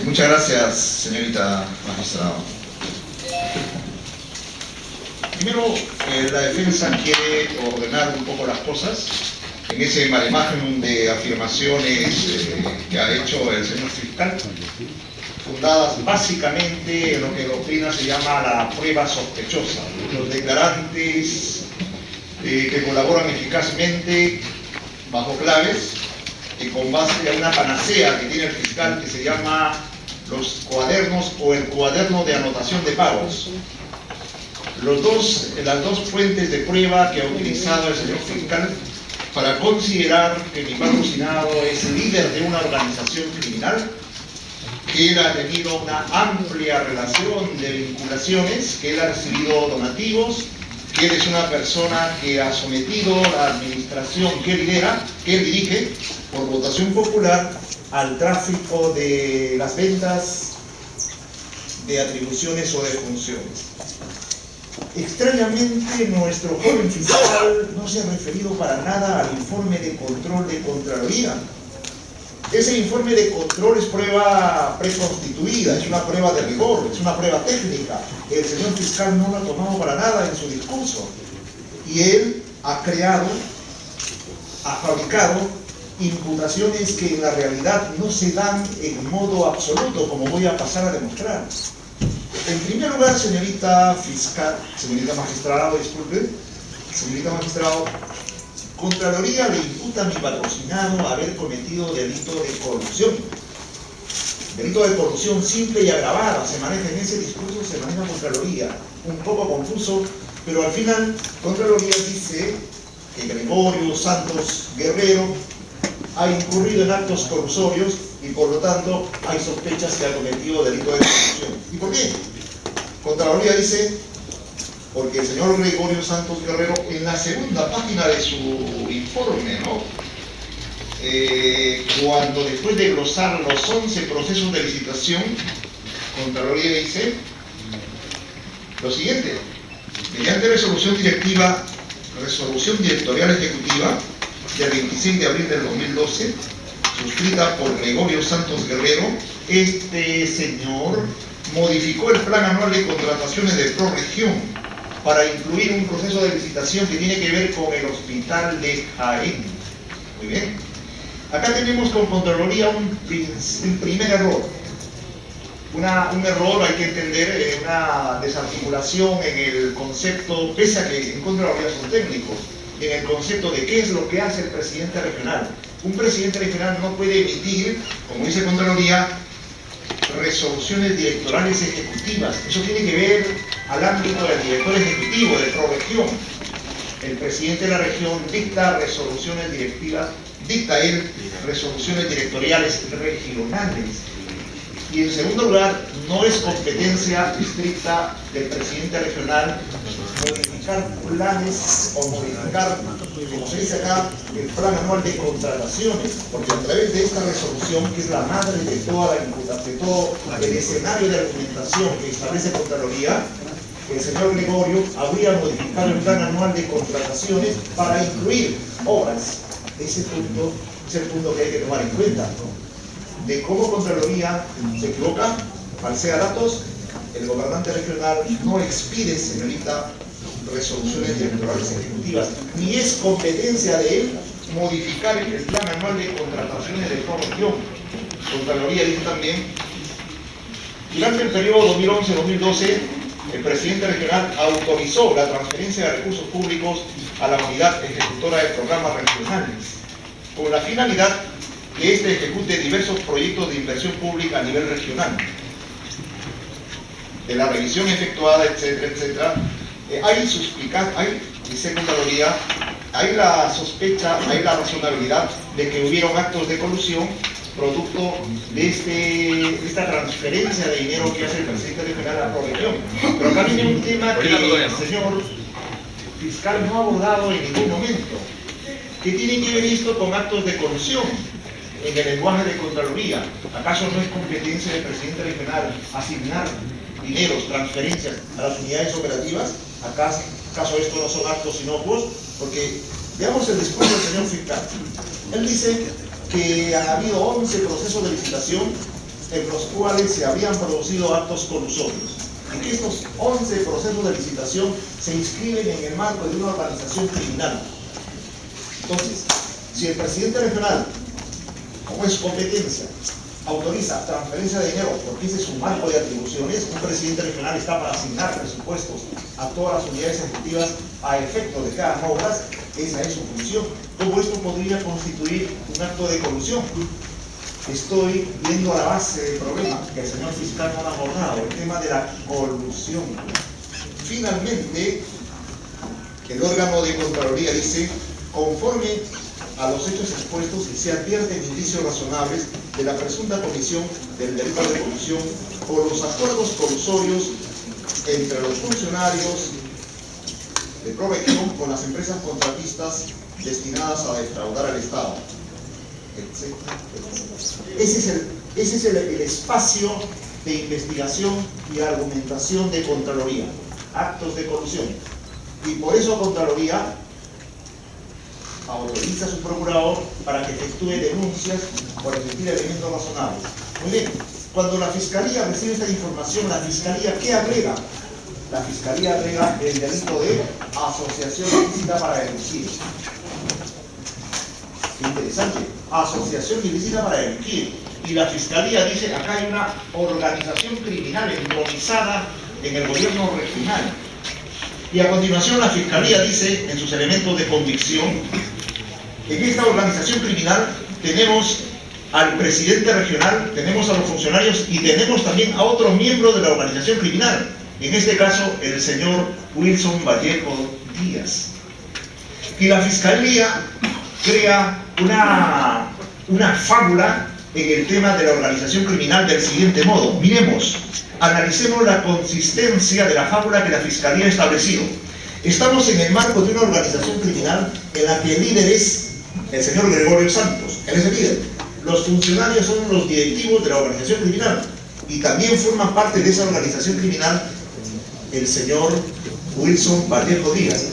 Muchas gracias, señorita magistrado. Primero, la defensa quiere ordenar un poco las cosas en ese maremagnum de afirmaciones que ha hecho el señor fiscal, fundadas básicamente en lo que en doctrina se llama la prueba sospechosa. Los declarantes que colaboran eficazmente bajo claves y con base a una panacea que tiene el fiscal que se llama los cuadernos o el cuaderno de anotación de pagos. Las dos fuentes de prueba que ha utilizado el señor fiscal para considerar que mi patrocinado es líder de una organización criminal, que él ha tenido una amplia relación de vinculaciones, que él ha recibido donativos, que él es una persona que ha sometido la administración que él lidera, que él dirige, por votación popular, al tráfico de las ventas de atribuciones o de funciones. Extrañamente, nuestro joven fiscal no se ha referido para nada al informe de control de Contraloría. Ese informe de control es prueba preconstituida, es una prueba de rigor, es una prueba técnica. El señor fiscal no lo ha tomado para nada en su discurso. Y él ha fabricado imputaciones que en la realidad no se dan en modo absoluto, como voy a pasar a demostrar. En primer lugar, señorita fiscal, señorita magistrado, disculpe, señorita magistrado, Contraloría le imputa a mi patrocinado haber cometido delito de corrupción. Delito de corrupción simple y agravada, se maneja en ese discurso, se maneja Contraloría. Un poco confuso, pero al final Contraloría dice que Gregorio Santos Guerrero ha incurrido en actos corruptorios y por lo tanto hay sospechas que ha cometido delito de corrupción. ¿Y por qué? Contraloría dice, porque el señor Gregorio Santos Guerrero, en la segunda página de su informe, cuando después de glosar los 11 procesos de licitación, Contraloría dice lo siguiente: mediante resolución directorial ejecutiva del 26 de abril del 2012, suscrita por Gregorio Santos Guerrero, este señor modificó el plan anual de contrataciones de ProRegión para incluir un proceso de licitación que tiene que ver con el hospital de Jaén. Muy bien. Acá tenemos con Contraloría un primer error. Un error, hay que entender, una desarticulación en el concepto, pese a que en Contraloría son técnicos, en el concepto de qué es lo que hace el presidente regional. Un presidente regional no puede emitir, como dice Contraloría, resoluciones directorales ejecutivas. Eso tiene que ver al ámbito del director ejecutivo de ProRegión. El presidente de la región dicta resoluciones directivas, dicta él resoluciones directoriales regionales. Y en segundo lugar, no es competencia estricta del presidente regional modificar planes o modificar, como se dice acá, el plan anual de contrataciones, porque a través de esta resolución, que es la madre de toda la imputación, de todo el escenario de argumentación que establece Contraloría, el señor Gregorio habría modificado el plan anual de contrataciones para incluir obras. Ese punto es el punto que hay que tomar en cuenta, de cómo Contraloría se equivoca, falsea datos. El gobernante regional no expide, señorita, resoluciones directorales ejecutivas, ni es competencia de él modificar el plan anual de contrataciones de ProRegión. Contraloría dice también, durante el periodo 2011-2012, el presidente regional autorizó la transferencia de recursos públicos a la unidad ejecutora de programas regionales, con la finalidad que éste ejecute diversos proyectos de inversión pública a nivel regional. De la revisión efectuada, etcétera, etcétera, dice Contraloría, hay la sospecha, hay la razonabilidad de que hubieron actos de colusión producto de esta transferencia de dinero que hace el presidente regional a la ProRegión. Pero acá viene un tema que el señor fiscal no ha abordado en ningún momento, que tiene que ver esto con actos de colusión. En el lenguaje de Contraloría, ¿acaso no es competencia del presidente regional asignar dineros, transferencias a las unidades operativas? ¿Acaso esto no son actos inocuos? Porque veamos el discurso del señor fiscal. Él dice que han habido 11 procesos de licitación en los cuales se habrían producido actos colusorios. Y que estos 11 procesos de licitación se inscriben en el marco de una organización criminal. Entonces, si el presidente regional, como es su competencia, autoriza transferencia de dinero, porque ese es su marco de atribuciones, un presidente regional está para asignar presupuestos a todas las unidades ejecutivas a efecto de que hagan obras, esa es su función. ¿Cómo esto podría constituir un acto de colusión? Estoy viendo la base del problema que el señor fiscal no ha abordado, el tema de la colusión. Finalmente, el órgano de Contraloría dice, conforme a los hechos expuestos, y se advierten indicios razonables de la presunta comisión del delito de colusión por los acuerdos colusorios entre los funcionarios de ProRegión con las empresas contratistas destinadas a defraudar al Estado, etc. Ese es el espacio de investigación y argumentación de Contraloría, actos de colusión. Y por eso Contraloría autoriza a su procurador para que efectúe denuncias por existir elementos razonables. Muy bien, cuando la Fiscalía recibe esta información, ¿la Fiscalía qué agrega? La Fiscalía agrega el delito de asociación ilícita para delinquir. Qué interesante, asociación ilícita para delinquir. Y la Fiscalía dice, acá hay una organización criminal entronizada en el gobierno regional. Y a continuación la Fiscalía dice, en sus elementos de convicción, en esta organización criminal tenemos al presidente regional, tenemos a los funcionarios y tenemos también a otros miembros de la organización criminal. En este caso, el señor Wilson Vallejo Díaz. Y la Fiscalía crea una fábula en el tema de la organización criminal del siguiente modo. Miremos, analicemos la consistencia de la fábula que la Fiscalía ha establecido. Estamos en el marco de una organización criminal en la que el líder es el señor Gregorio Santos. Él es el líder. Los funcionarios son los directivos de la organización criminal y también forman parte de esa organización criminal el señor Wilson Vallejo Díaz.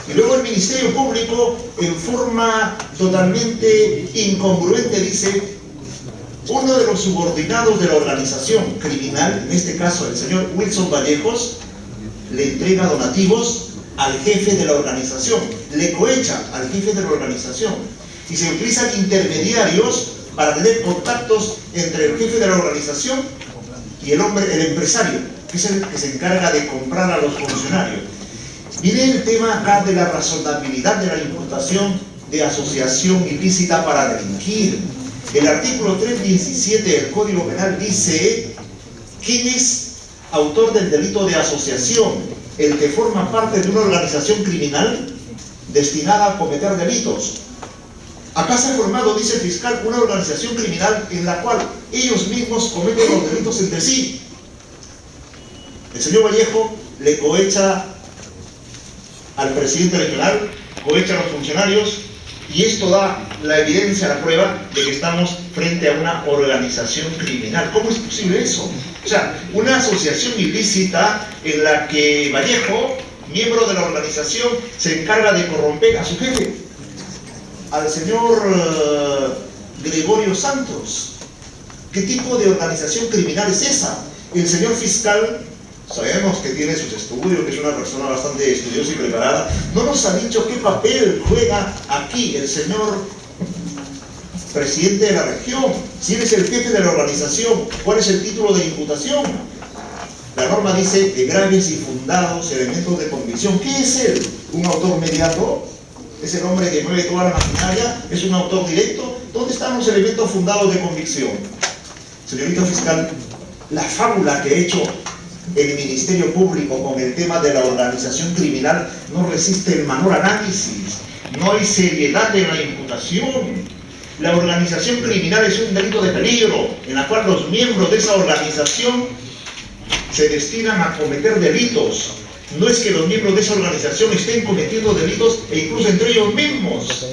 Y luego el Ministerio Público, en forma totalmente incongruente, dice: uno de los subordinados de la organización criminal, en este caso el señor Wilson Vallejos, le entrega donativos al jefe de la organización, le cohecha al jefe de la organización, y se utilizan intermediarios para tener contactos entre el jefe de la organización y el empresario, que es el que se encarga de comprar a los funcionarios. Viene el tema acá de la razonabilidad de la imputación de asociación ilícita para delinquir. El artículo 317 del Código Penal dice quién es autor del delito de asociación: el que forma parte de una organización criminal destinada a cometer delitos. Acá se ha formado, dice el fiscal, una organización criminal en la cual ellos mismos cometen los delitos entre sí. El señor Vallejo le cohecha al presidente regional, cohecha a los funcionarios, y esto da la evidencia, la prueba de que estamos frente a una organización criminal. ¿Cómo es posible eso? O sea, una asociación ilícita en la que Vallejo, miembro de la organización, se encarga de corromper a su jefe, al señor Gregorio Santos. ¿Qué tipo de organización criminal es esa? El señor fiscal, sabemos que tiene sus estudios, que es una persona bastante estudiosa y preparada, no nos ha dicho qué papel juega aquí el señor presidente de la región, si él es el jefe de la organización, cuál es el título de imputación. La norma dice de graves y fundados elementos de convicción. ¿Qué es él? ¿Un autor mediato? ¿Es el hombre que mueve toda la maquinaria? ¿Es un autor directo? ¿Dónde están los elementos fundados de convicción? Señorita fiscal, la fábula que ha hecho el Ministerio Público con el tema de la organización criminal no resiste el menor análisis. No hay seriedad en la imputación. La organización criminal es un delito de peligro, en la cual los miembros de esa organización se destinan a cometer delitos. No es que los miembros de esa organización estén cometiendo delitos e incluso entre ellos mismos.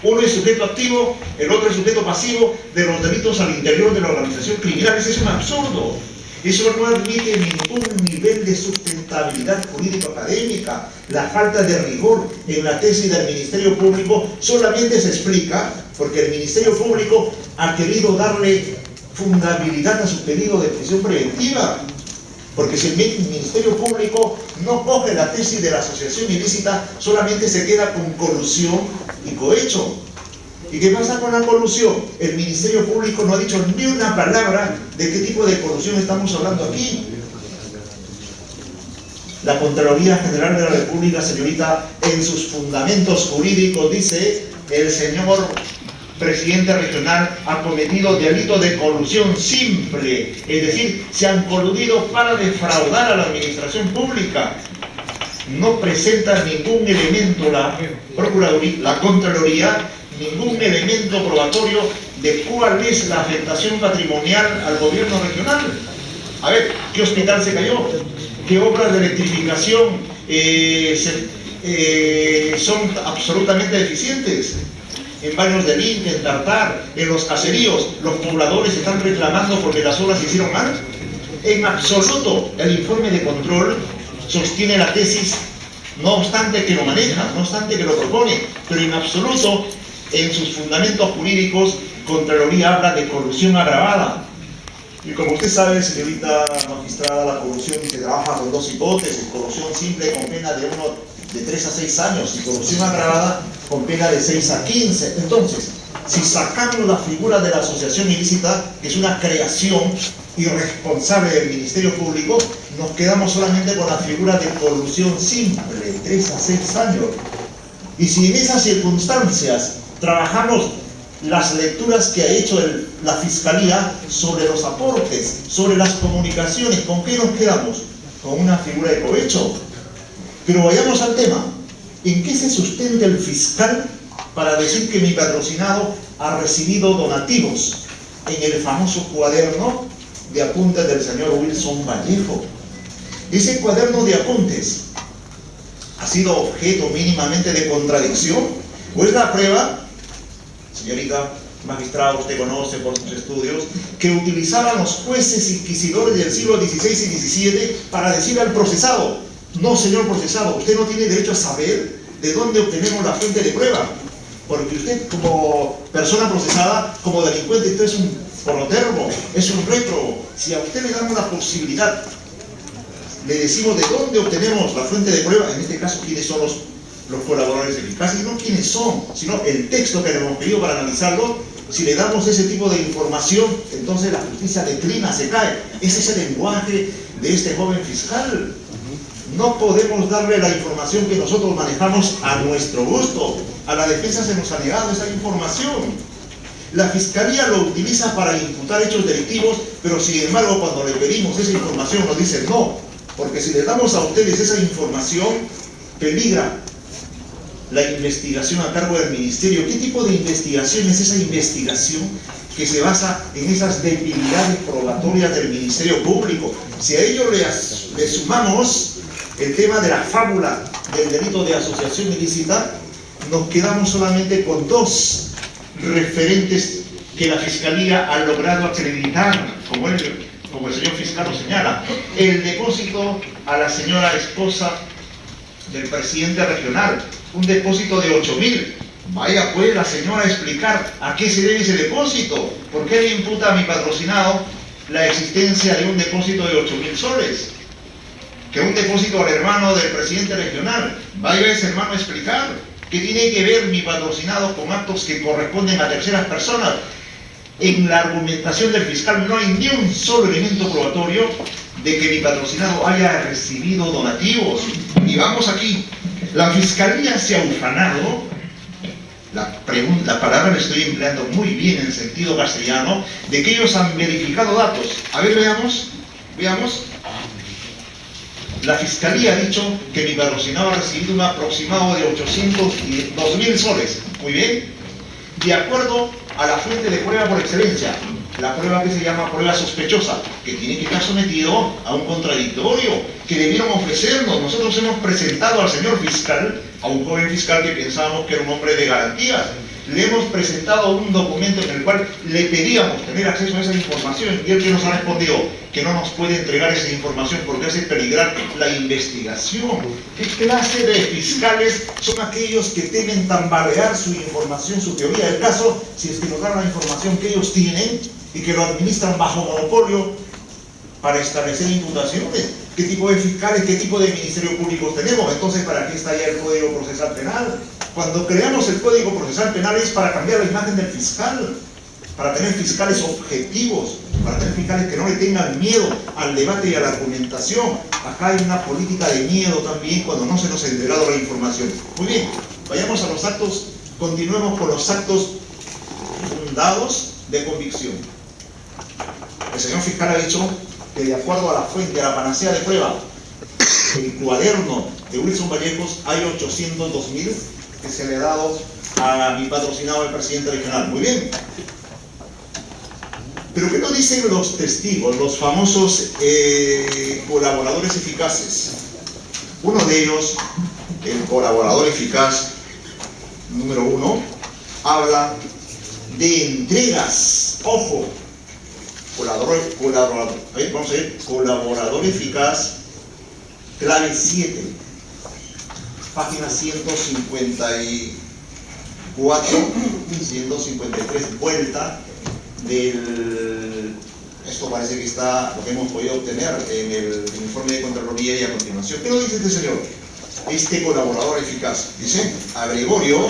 Uno es sujeto activo, el otro es sujeto pasivo de los delitos al interior de la organización criminal. Ese es un absurdo. Eso no admite ningún nivel de sustentabilidad jurídico-académica. La falta de rigor en la tesis del Ministerio Público solamente se explica porque el Ministerio Público ha querido darle fundabilidad a su pedido de prisión preventiva. Porque si el Ministerio Público no coge la tesis de la asociación ilícita, solamente se queda con colusión y cohecho. ¿Y qué pasa con la colusión? El Ministerio Público no ha dicho ni una palabra de qué tipo de colusión estamos hablando aquí. La Contraloría General de la República, señorita, en sus fundamentos jurídicos dice: el señor presidente regional ha cometido delito de colusión simple, es decir, se han coludido para defraudar a la administración pública. No presenta ningún elemento la Procuraduría, la Contraloría, ningún elemento probatorio de cuál es la afectación patrimonial al gobierno regional. A ver, ¿qué hospital se cayó? ¿Qué obras de electrificación son absolutamente deficientes? En Baños del Inca, en Tartar, en los caseríos, los pobladores están reclamando porque las obras se hicieron mal. En absoluto, el informe de control sostiene la tesis, no obstante que lo maneja, no obstante que lo propone, pero en absoluto, en sus fundamentos jurídicos, Contraloría habla de colusión agravada. Y como usted sabe, señorita magistrada, la colusión se trabaja con dos hipótesis: colusión simple con pena de 3 a 6 años y colusión agravada con pena de 6 a 15. Entonces, si sacamos la figura de la asociación ilícita, que es una creación irresponsable del Ministerio Público, nos quedamos solamente con la figura de colusión simple, 3 a 6 años. Y si en esas circunstancias trabajamos las lecturas que ha hecho la Fiscalía sobre los aportes, sobre las comunicaciones, ¿con qué nos quedamos? Con una figura de cohecho. Pero vayamos al tema. ¿En qué se sustenta el fiscal para decir que mi patrocinado ha recibido donativos? En el famoso cuaderno de apuntes del señor Wilson Vallejo. Ese cuaderno de apuntes ha sido objeto mínimamente de contradicción, o es la prueba, señorita magistrada, usted conoce por sus estudios, que utilizaban los jueces inquisidores del siglo XVI y XVII para decirle al procesado: no, señor procesado, usted no tiene derecho a saber de dónde obtenemos la fuente de prueba, porque usted, como persona procesada, como delincuente, usted es un protervo, es un réprobo. Si a usted le damos la posibilidad, le decimos de dónde obtenemos la fuente de prueba, en este caso quiénes son los colaboradores eficaces, y no quiénes son, sino el texto que le hemos pedido para analizarlo. Si le damos ese tipo de información, entonces la justicia declina, se cae. Ese es el lenguaje de este joven fiscal. No podemos darle la información que nosotros manejamos a nuestro gusto. A la defensa se nos ha negado esa información. La Fiscalía lo utiliza para imputar hechos delictivos, pero sin embargo cuando le pedimos esa información nos dicen no, porque si les damos a ustedes esa información, peligra la investigación a cargo del Ministerio. ¿Qué tipo de investigación es esa investigación que se basa en esas debilidades probatorias del Ministerio Público? Si a ello le sumamos el tema de la fábula del delito de asociación ilícita, nos quedamos solamente con dos referentes que la Fiscalía ha logrado acreditar, como el señor fiscal lo señala: el depósito a la señora esposa del presidente regional, un depósito de 8.000. Vaya pues la señora a explicar a qué se debe ese depósito. ¿Por qué le imputa a mi patrocinado la existencia de un depósito de 8.000 soles? Que un depósito al hermano del presidente regional. Vaya ese hermano a explicar qué tiene que ver mi patrocinado con actos que corresponden a terceras personas. En la argumentación del fiscal no hay ni un solo elemento probatorio de que mi patrocinado haya recibido donativos. Y vamos aquí, la Fiscalía se ha ufanado, la palabra la estoy empleando muy bien en sentido castellano, de que ellos han verificado datos. A ver, veamos. La Fiscalía ha dicho que mi patrocinado ha recibido un aproximado de 802.000 soles. Muy bien. De acuerdo a la fuente de prueba por excelencia, la prueba que se llama prueba sospechosa, que tiene que estar sometido a un contradictorio, que debieron ofrecernos. Nosotros hemos presentado al señor fiscal, a un joven fiscal que pensábamos que era un hombre de garantías. Le hemos presentado un documento en el cual le pedíamos tener acceso a esa información y él que nos ha respondido que no nos puede entregar esa información porque hace peligrar la investigación. ¿Qué clase de fiscales son aquellos que temen tambalear su información, su teoría del caso, si es que nos dan la información que ellos tienen y que lo administran bajo monopolio para establecer imputaciones? ¿Qué tipo de fiscales, qué tipo de ministerios públicos tenemos? Entonces, ¿para qué está ya el Código Procesal Penal? Cuando creamos el Código Procesal Penal es para cambiar la imagen del fiscal, para tener fiscales objetivos, para tener fiscales que no le tengan miedo al debate y a la argumentación. Acá hay una política de miedo también cuando no se nos ha entregado la información. Muy bien, vayamos a los actos, continuemos con los actos fundados de convicción. El señor fiscal ha dicho que de acuerdo a la fuente, a la panacea de prueba, el cuaderno de Wilson Vallejos hay 802.000 que se le ha dado a mi patrocinado, el presidente regional. Muy bien. Pero ¿qué nos dicen los testigos, los famosos colaboradores eficaces? Uno de ellos, el colaborador eficaz número 1, habla de entregas. Ojo, vamos a ver, colaborador eficaz, clave 7, página 154, 153, vuelta del... Esto parece que está lo que hemos podido obtener en el informe de Contraloría y a continuación. ¿Qué nos dice este señor? Este colaborador eficaz. Dice, a Gregorio,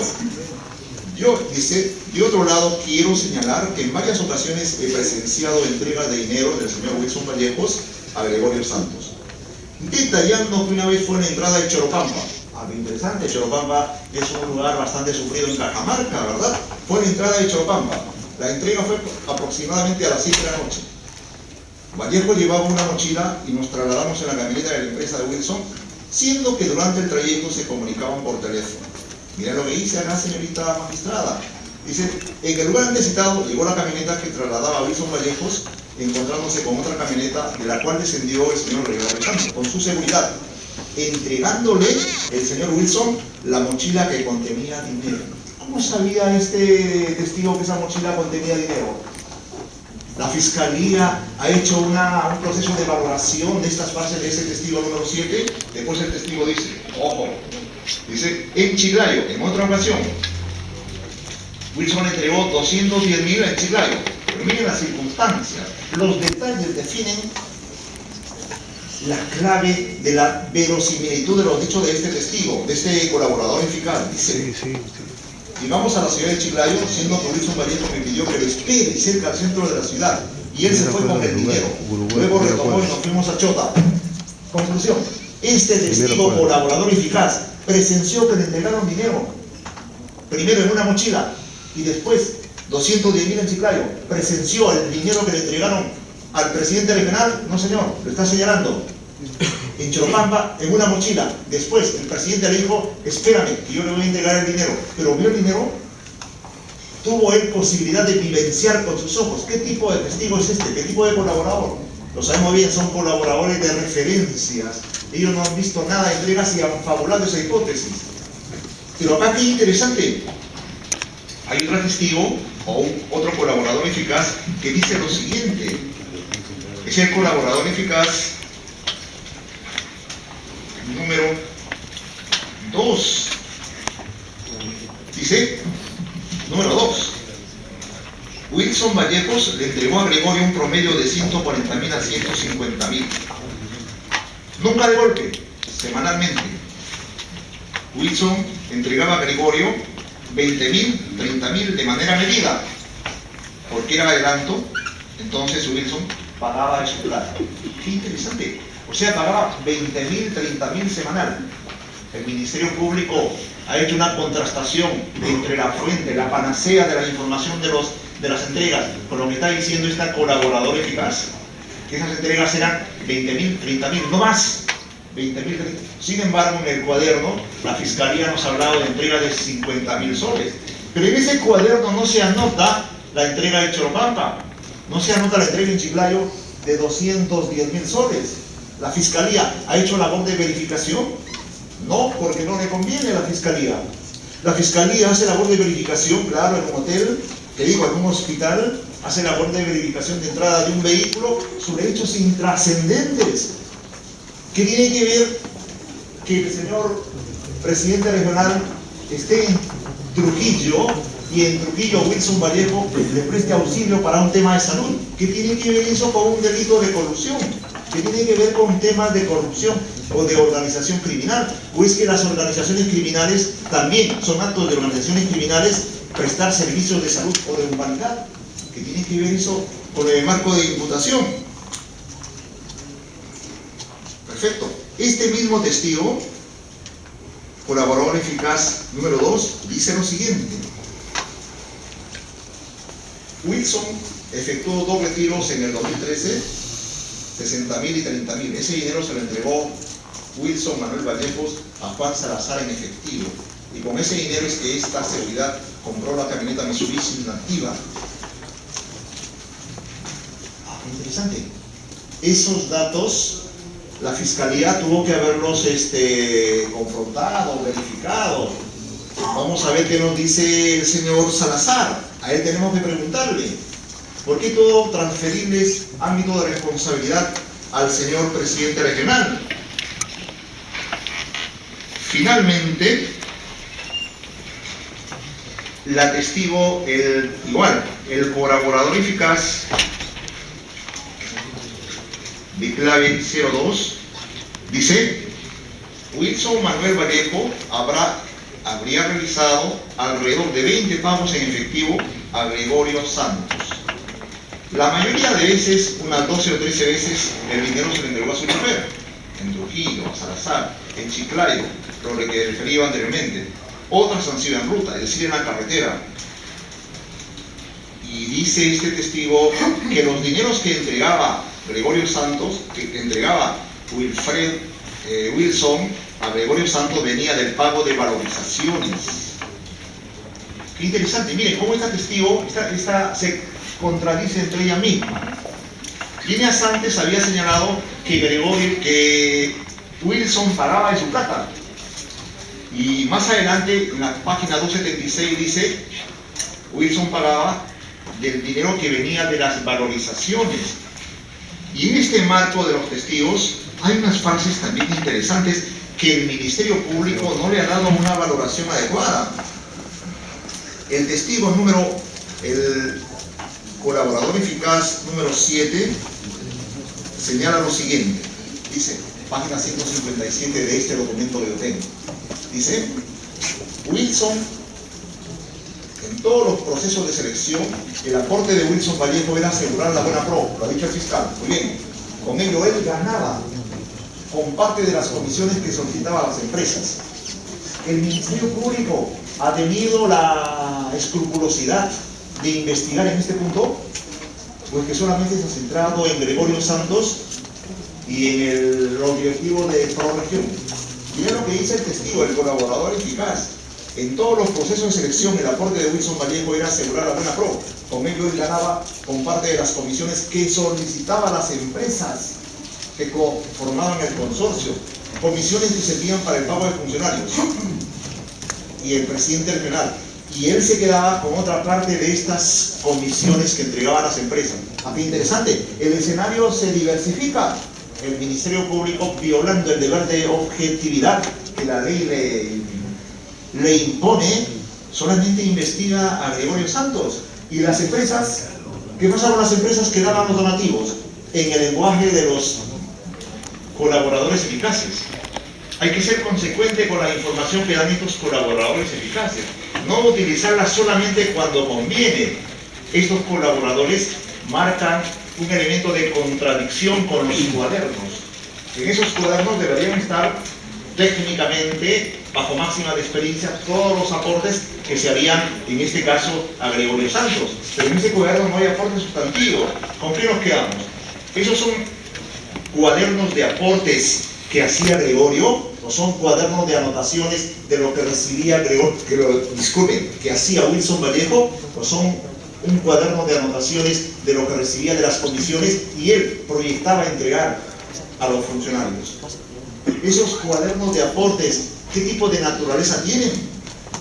dice, de otro lado quiero señalar que en varias ocasiones he presenciado entregas de dinero del señor Wilson Vallejos a Gregorio Santos, detallando que una vez fue en la entrada de Choropampa. Algo interesante, Choropampa es un lugar bastante sufrido en Cajamarca, ¿verdad? Fue en la entrada de Choropampa. La entrega fue aproximadamente a las 7 de la noche. Vallejo llevaba una mochila y nos trasladamos en la camioneta de la empresa de Wilson, siendo que durante el trayecto se comunicaban por teléfono. Mira lo que dice acá, señorita magistrada. Dice, en el lugar antes citado llegó la camioneta que trasladaba a Wilson Vallejos, encontrándose con otra camioneta de la cual descendió el señor Gregorio Santos, con su seguridad, entregándole el señor Wilson la mochila que contenía dinero. ¿Cómo sabía este testigo que esa mochila contenía dinero? La Fiscalía ha hecho un proceso de valoración de estas bases de ese testigo número 7. Después el testigo dice, ojo, dice, en Chiclayo, en otra ocasión, Wilson entregó 210.000 en Chiclayo. Pero miren las circunstancias, los detalles definen la clave de la verosimilitud de los dichos de este testigo, de este colaborador eficaz. Dice, llegamos a la ciudad de Chiclayo, siendo que Wilson Vallejos me pidió que lo espere cerca del centro de la ciudad, y él se fue con el dinero. Luego retomó y nos fuimos a Chota. Conclusión, este testigo colaborador eficaz presenció que le entregaron dinero, primero en una mochila, y después 210.000 en Chiclayo. Presenció el dinero que le entregaron al presidente regional. No señor, lo está señalando. En Choropampa, en una mochila. Después el presidente le dijo, espérame, que yo le voy a entregar el dinero. Pero vio el dinero, tuvo él posibilidad de vivenciar con sus ojos. ¿Qué tipo de testigo es este? ¿Qué tipo de colaborador? Lo sabemos bien, son colaboradores de referencias. Ellos no han visto nada de entregas y han fabulado esa hipótesis. Pero acá qué interesante. Hay otro testigo o otro colaborador eficaz que dice lo siguiente. Es el colaborador eficaz número 2. Dice, número 2. Wilson Vallejos le entregó a Gregorio un promedio de 140.000 a 150.000. Nunca de golpe, semanalmente. Wilson entregaba a Gregorio 20.000, 30.000 de manera medida, porque era adelanto. Entonces Wilson pagaba de su plata. Qué interesante. O sea, pagaba 20.000, 30.000 semanal. El Ministerio Público ha hecho una contrastación entre la fuente, la panacea de la información de las entregas, con lo que está diciendo esta colaborador eficaz, que esas entregas eran 20.000, 30.000, no más. 20.000, 30.000. Sin embargo, en el cuaderno, la Fiscalía nos ha hablado de entrega de 50.000 soles. Pero en ese cuaderno no se anota la entrega de Choropampa, no se anota la entrega en Chiclayo de 210.000 soles. ¿La Fiscalía ha hecho labor de verificación? No, porque no le conviene a la Fiscalía. La fiscalía hace labor de verificación, claro, en un hotel, te digo, en un hospital, hace labor de verificación de entrada de un vehículo sobre hechos intrascendentes. ¿Qué tiene que ver que el señor presidente regional esté en Trujillo y en Trujillo Wilson Vallejo le preste auxilio para un tema de salud? ¿Qué tiene que ver eso con un delito de corrupción? ¿Qué tiene que ver con temas de corrupción o de organización criminal? ¿O es que las organizaciones criminales también son actos de organizaciones criminales prestar servicios de salud o de humanidad? ¿Qué tiene que ver eso con el marco de imputación? Perfecto. Este mismo testigo, colaborador eficaz número 2, dice lo siguiente. Wilson efectuó 2 retiros en el 2013, 60.000 y 30.000. Ese dinero se lo entregó Wilson Manuel Vallejos a Juan Salazar en efectivo. Y con ese dinero es que esta seguridad compró la camioneta Mitsubishi inactiva. Qué interesante. Esos datos la fiscalía tuvo que haberlos confrontado, verificado. Vamos a ver qué nos dice el señor Salazar. A él tenemos que preguntarle. ¿Por qué todo transferirles ámbito de responsabilidad al señor presidente regional? Finalmente, la testigo, el colaborador eficaz de clave 02, dice: Wilson Manuel Vallejo habría realizado alrededor de 20 pagos en efectivo a Gregorio Santos. La mayoría de veces, unas 12 o 13 veces, el dinero se le entregó a su chofer, en Trujillo, a Salazar, en Chiclayo, lo que refería anteriormente. Otras han sido en ruta, es decir, en la carretera. Y dice este testigo que los dineros que entregaba Gregorio Santos, que entregaba Wilson a Gregorio Santos, venía del pago de valorizaciones. Qué interesante, miren cómo esta testigo se contradice entre ella misma. Líneas antes había señalado que Wilson pagaba de su plata. Y más adelante, en la página 276, dice: Wilson pagaba del dinero que venía de las valorizaciones. Y en este marco de los testigos hay unas frases también interesantes que el Ministerio Público no le ha dado una valoración adecuada. El testigo el colaborador eficaz número 7 señala lo siguiente. Dice, página 157 de este documento que yo tengo. Dice: Wilson, en todos los procesos de selección, el aporte de Wilson Vallejo era asegurar la buena pro, lo ha dicho el fiscal. Muy bien, con ello él ganaba con parte de las comisiones que solicitaban las empresas. El Ministerio Público ha tenido la escrupulosidad de investigar en este punto, pues que solamente se ha centrado en Gregorio Santos y en los directivos de ProRegión. Miren lo que dice el testigo, el colaborador eficaz. En todos los procesos de selección, el aporte de Wilson Vallejo era asegurar la buena pro. Con ello él ganaba con parte de las comisiones que solicitaban las empresas que conformaban el consorcio. Comisiones que servían para el pago de funcionarios y el presidente regional. Y él se quedaba con otra parte de estas comisiones que entregaban las empresas. Aquí interesante, el escenario se diversifica. El Ministerio Público, violando el deber de objetividad que la ley le impone, solamente investiga a Gregorio Santos. Y las empresas, ¿qué pasa con las empresas que daban los donativos? En el lenguaje de los colaboradores eficaces. Hay que ser consecuente con la información que dan estos colaboradores eficaces. No utilizarla solamente cuando conviene. Estos colaboradores marcan un elemento de contradicción con los cuadernos. En esos cuadernos deberían estar técnicamente, bajo máxima de experiencia, todos los aportes que se harían, en este caso, a Gregorio Santos. Pero en ese cuaderno no hay aportes sustantivos. ¿Con qué nos quedamos? Esos son cuadernos de aportes que hacía Gregorio, o son cuadernos de anotaciones de lo que recibía que hacía Wilson Vallejo, o son un cuaderno de anotaciones de lo que recibía de las comisiones y él proyectaba entregar a los funcionarios. Esos cuadernos de aportes, ¿qué tipo de naturaleza tienen?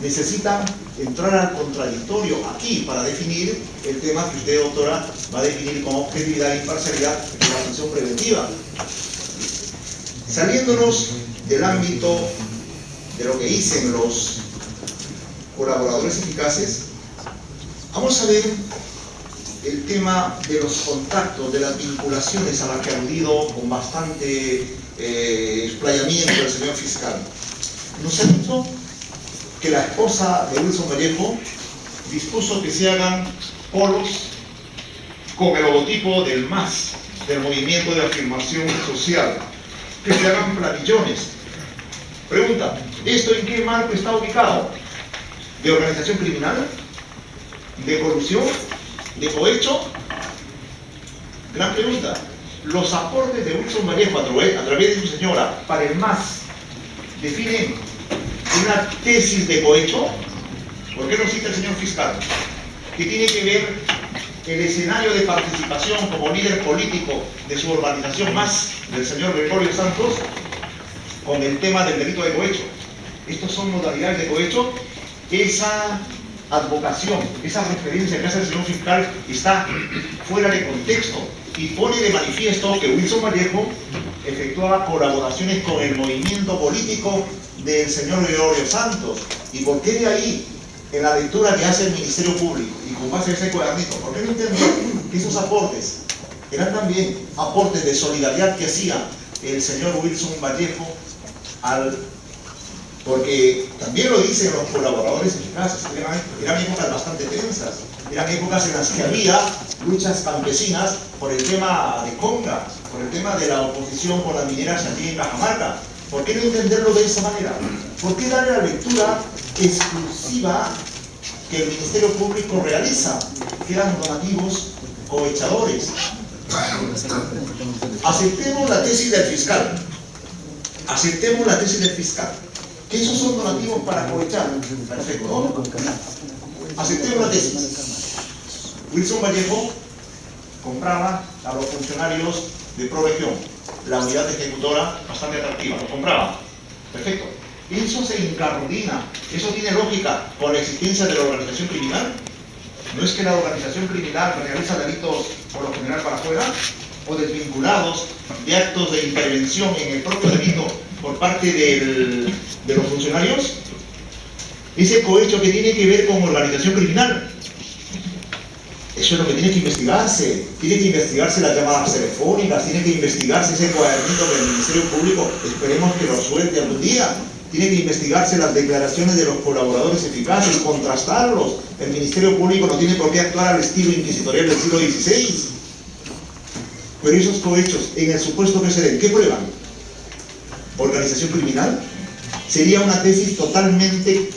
necesitan entrar al contradictorio aquí para definir el tema que usted, doctora, va a definir como objetividad e imparcialidad de la función preventiva. Saliéndonos del ámbito de lo que dicen los colaboradores eficaces, vamos a ver el tema de los contactos, de las vinculaciones a las que ha aludido con bastante explayamiento el señor fiscal. Nos ha dicho que la esposa de Wilson Vallejo dispuso que se hagan polos con el logotipo del MAS, del Movimiento de Afirmación Social, que se hagan planillones. Pregunta, ¿esto en qué marco está ubicado? ¿De organización criminal? ¿De corrupción? ¿De cohecho? Gran pregunta. Los aportes de Wilson Vallejo a través de su señora para el MAS definen una tesis de cohecho. ¿Por qué no cita el señor fiscal? Que tiene que ver el escenario de participación como líder político de su organización MAS, del señor Gregorio Santos, con el tema del delito de cohecho. Estos son modalidades de cohecho. Esa advocación, esa referencia que hace el señor fiscal está fuera de contexto y pone de manifiesto que Wilson Vallejo efectuaba colaboraciones con el movimiento político del señor Gregorio Santos. ¿Y por qué de ahí, en la lectura que hace el Ministerio Público y con base a ese cuadernito, por qué no entender que esos aportes eran también aportes de solidaridad que hacía el señor Wilson Vallejo porque también lo dicen los colaboradores eficaces, eran épocas bastante tensas, eran épocas en las que había luchas campesinas por el tema de Conga, por el tema de la oposición por las mineras aquí en Cajamarca. ¿Por qué no entenderlo de esa manera? ¿Por qué darle la lectura exclusiva que el Ministerio Público realiza, que eran donativos cohechadores? Aceptemos la tesis del fiscal. Aceptemos la tesis del fiscal. Que esos son donativos para cohechar. Perfecto, ¿no? Aceptemos la tesis. Wilson Vallejo compraba a los funcionarios de ProRegión, la unidad ejecutora bastante atractiva, lo compraba. Perfecto. Eso se incardina, eso tiene lógica con la existencia de la organización criminal. ¿No es que la organización criminal realiza delitos por lo general para afuera? ¿O desvinculados de actos de intervención en el propio delito por parte de los funcionarios? Ese cohecho que tiene que ver con organización criminal. Eso es lo que tiene que investigarse. Tiene que investigarse las llamadas telefónicas, tiene que investigarse ese cuadernito del Ministerio Público, esperemos que lo suelte algún día. Tiene que investigarse las declaraciones de los colaboradores eficaces, contrastarlos. El Ministerio Público no tiene por qué actuar al estilo inquisitorial del siglo XVI. Pero esos cohechos, en el supuesto que se den, ¿qué prueban? ¿Organización criminal? Sería una tesis totalmente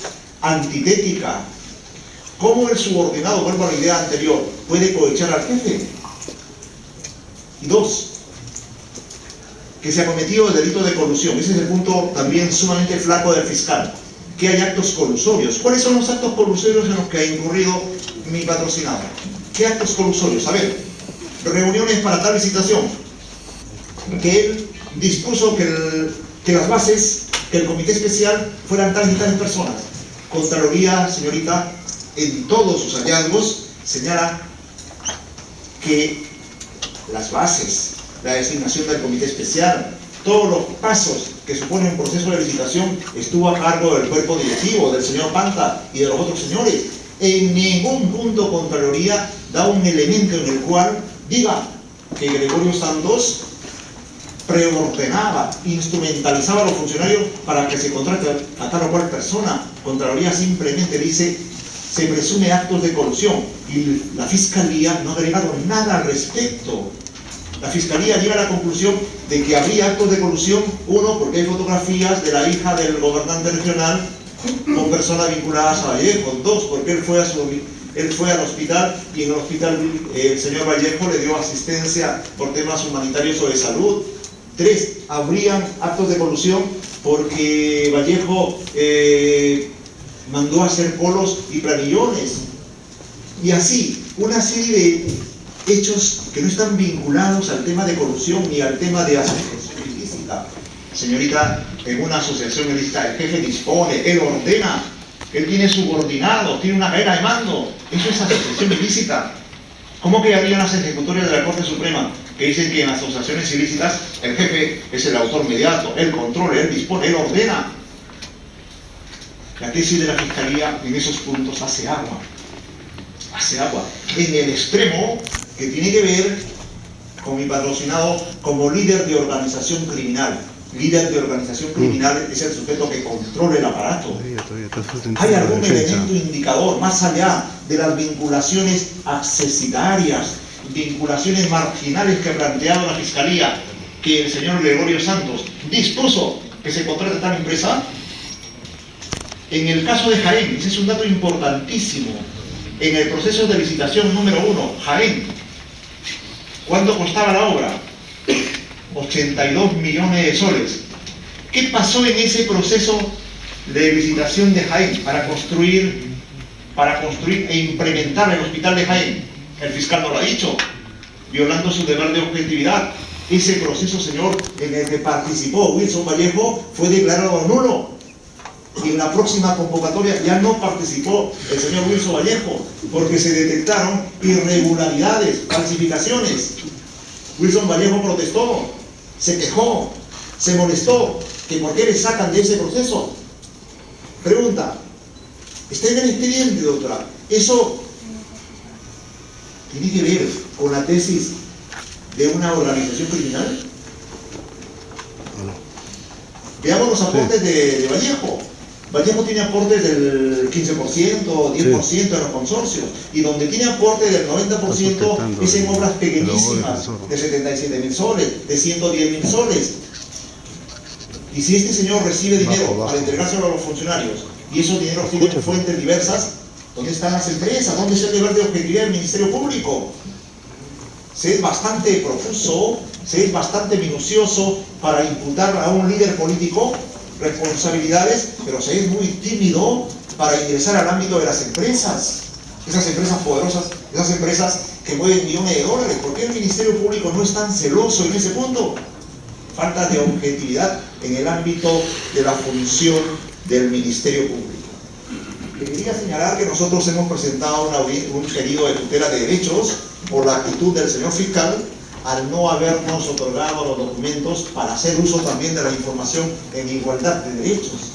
antitética. ¿Cómo el subordinado, vuelvo a la idea anterior, puede cohechar al jefe? Y dos, que se ha cometido el delito de colusión. Ese es el punto también sumamente flaco del fiscal. Que hay actos colusorios. ¿Cuáles son los actos colusorios en los que ha incurrido mi patrocinado? ¿Qué actos colusorios? A ver, reuniones para tal licitación, que él dispuso que las bases, que el comité especial fueran tales y tales personas. Contraloría, señorita, en todos sus hallazgos señala que las bases, la designación del comité especial, todos los pasos que supone un proceso de licitación estuvo a cargo del cuerpo directivo, del señor Panta y de los otros señores. En ningún punto Contraloría da un elemento en el cual diga que Gregorio Santos preordenaba, instrumentalizaba a los funcionarios para que se contrate a tal o cual persona. Contraloría simplemente dice, se presume actos de colusión, y la Fiscalía no ha agregado nada al respecto. La Fiscalía llega a la conclusión de que habría actos de colusión, uno, porque hay fotografías de la hija del gobernante regional con personas vinculadas a Vallejo; dos, porque él fue al hospital y en el hospital el señor Vallejo le dio asistencia por temas humanitarios o de salud; tres, habrían actos de colusión porque Vallejo mandó a hacer polos y planillones, y así una serie de hechos que no están vinculados al tema de corrupción ni al tema de asociación ilícita. Señorita, en una asociación ilícita el jefe dispone, él ordena Él tiene subordinados, tiene una cadena de mando. Eso es asociación ilícita. ¿Cómo quedarían las ejecutorias de la Corte Suprema que dicen que en asociaciones ilícitas el jefe es el autor mediato, él controla, él dispone, él ordena? La tesis de la Fiscalía en esos puntos hace agua. Hace agua. En el extremo que tiene que ver con mi patrocinado como líder de organización criminal. Líder de organización criminal es el sujeto que controla el aparato. ¿Hay algún elemento indicador más allá de las vinculaciones accesitarias, vinculaciones marginales que ha planteado la Fiscalía, que el señor Gregorio Santos dispuso que se contrate tal empresa? En el caso de Jaén, ese es un dato importantísimo, en el proceso de licitación número 1, Jaén, ¿cuánto costaba la obra? 82 millones de soles. ¿Qué pasó en ese proceso de licitación de Jaén para construir e implementar el hospital de Jaén? El fiscal no lo ha dicho, violando su deber de objetividad. Ese proceso, señor, en el que participó Wilson Vallejo fue declarado nulo. Y en la próxima convocatoria ya no participó el señor Wilson Vallejo, porque se detectaron irregularidades, falsificaciones. Wilson Vallejo protestó, se quejó, se molestó, que por qué le sacan de ese proceso. Pregunta, está en el expediente, doctora. ¿Eso tiene que ver con la tesis de una organización criminal? Veamos los aportes de Vallejo. Vallejo tiene aportes del 15%, 10% de los consorcios, y donde tiene aporte del 90% es en obras pequeñísimas, de 77.000 soles, de 110.000 soles. Y si este señor recibe dinero para entregárselo a los funcionarios, y esos dineros tienen fuentes diversas, ¿dónde están las empresas? ¿Dónde es el deber de objetividad del Ministerio Público? Se es bastante profuso, se es bastante minucioso para imputar a un líder político responsabilidades, pero se es muy tímido para ingresar al ámbito de las empresas, esas empresas poderosas, esas empresas que mueven millones de dólares. ¿Por qué el Ministerio Público no es tan celoso en ese punto? Falta de objetividad en el ámbito de la función del Ministerio Público. Le quería señalar que nosotros hemos presentado un pedido de tutela de derechos por la actitud del señor fiscal al no habernos otorgado los documentos para hacer uso también de la información en igualdad de derechos.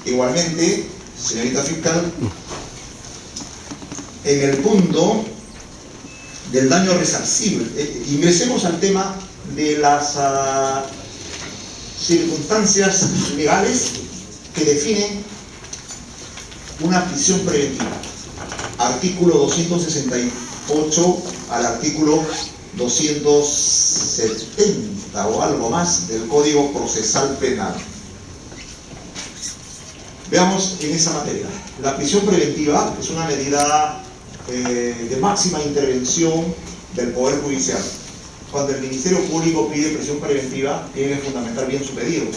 Igualmente, señorita fiscal, en el punto del daño resarcible, ingresemos al tema de las circunstancias legales que definen una prisión preventiva. Artículo 268 al artículo 270 o algo más del Código Procesal Penal. Veamos en esa materia. La prisión preventiva es una medida de máxima intervención del Poder Judicial. Cuando el Ministerio Público pide prisión preventiva, tiene que fundamentar bien su pedido.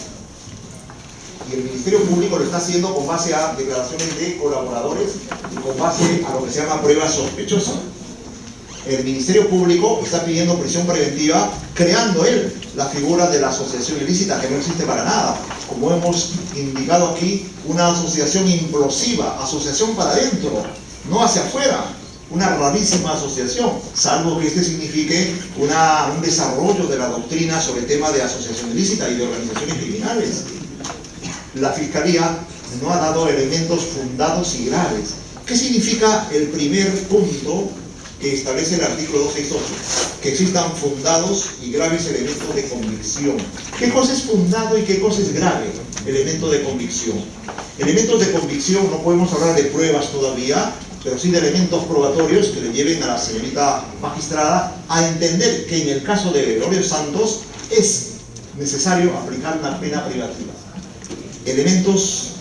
Y el Ministerio Público lo está haciendo con base a declaraciones de colaboradores y con base a lo que se llama prueba sospechosa. El Ministerio Público está pidiendo prisión preventiva, creando él la figura de la asociación ilícita, que no existe para nada. Como hemos indicado aquí, una asociación implosiva, asociación para adentro, no hacia afuera. Una rarísima asociación, salvo que este signifique un desarrollo de la doctrina sobre el tema de asociación ilícita y de organizaciones criminales. La Fiscalía no ha dado elementos fundados y graves. ¿Qué significa el primer punto que establece el artículo 268? Que existan fundados y graves elementos de convicción. ¿Qué cosa es fundado y qué cosa es grave? Elemento de convicción. Elementos de convicción, no podemos hablar de pruebas todavía, pero sí de elementos probatorios que le lleven a la señorita magistrada a entender que en el caso de Gregorio Santos es necesario aplicar una pena privativa. Elementos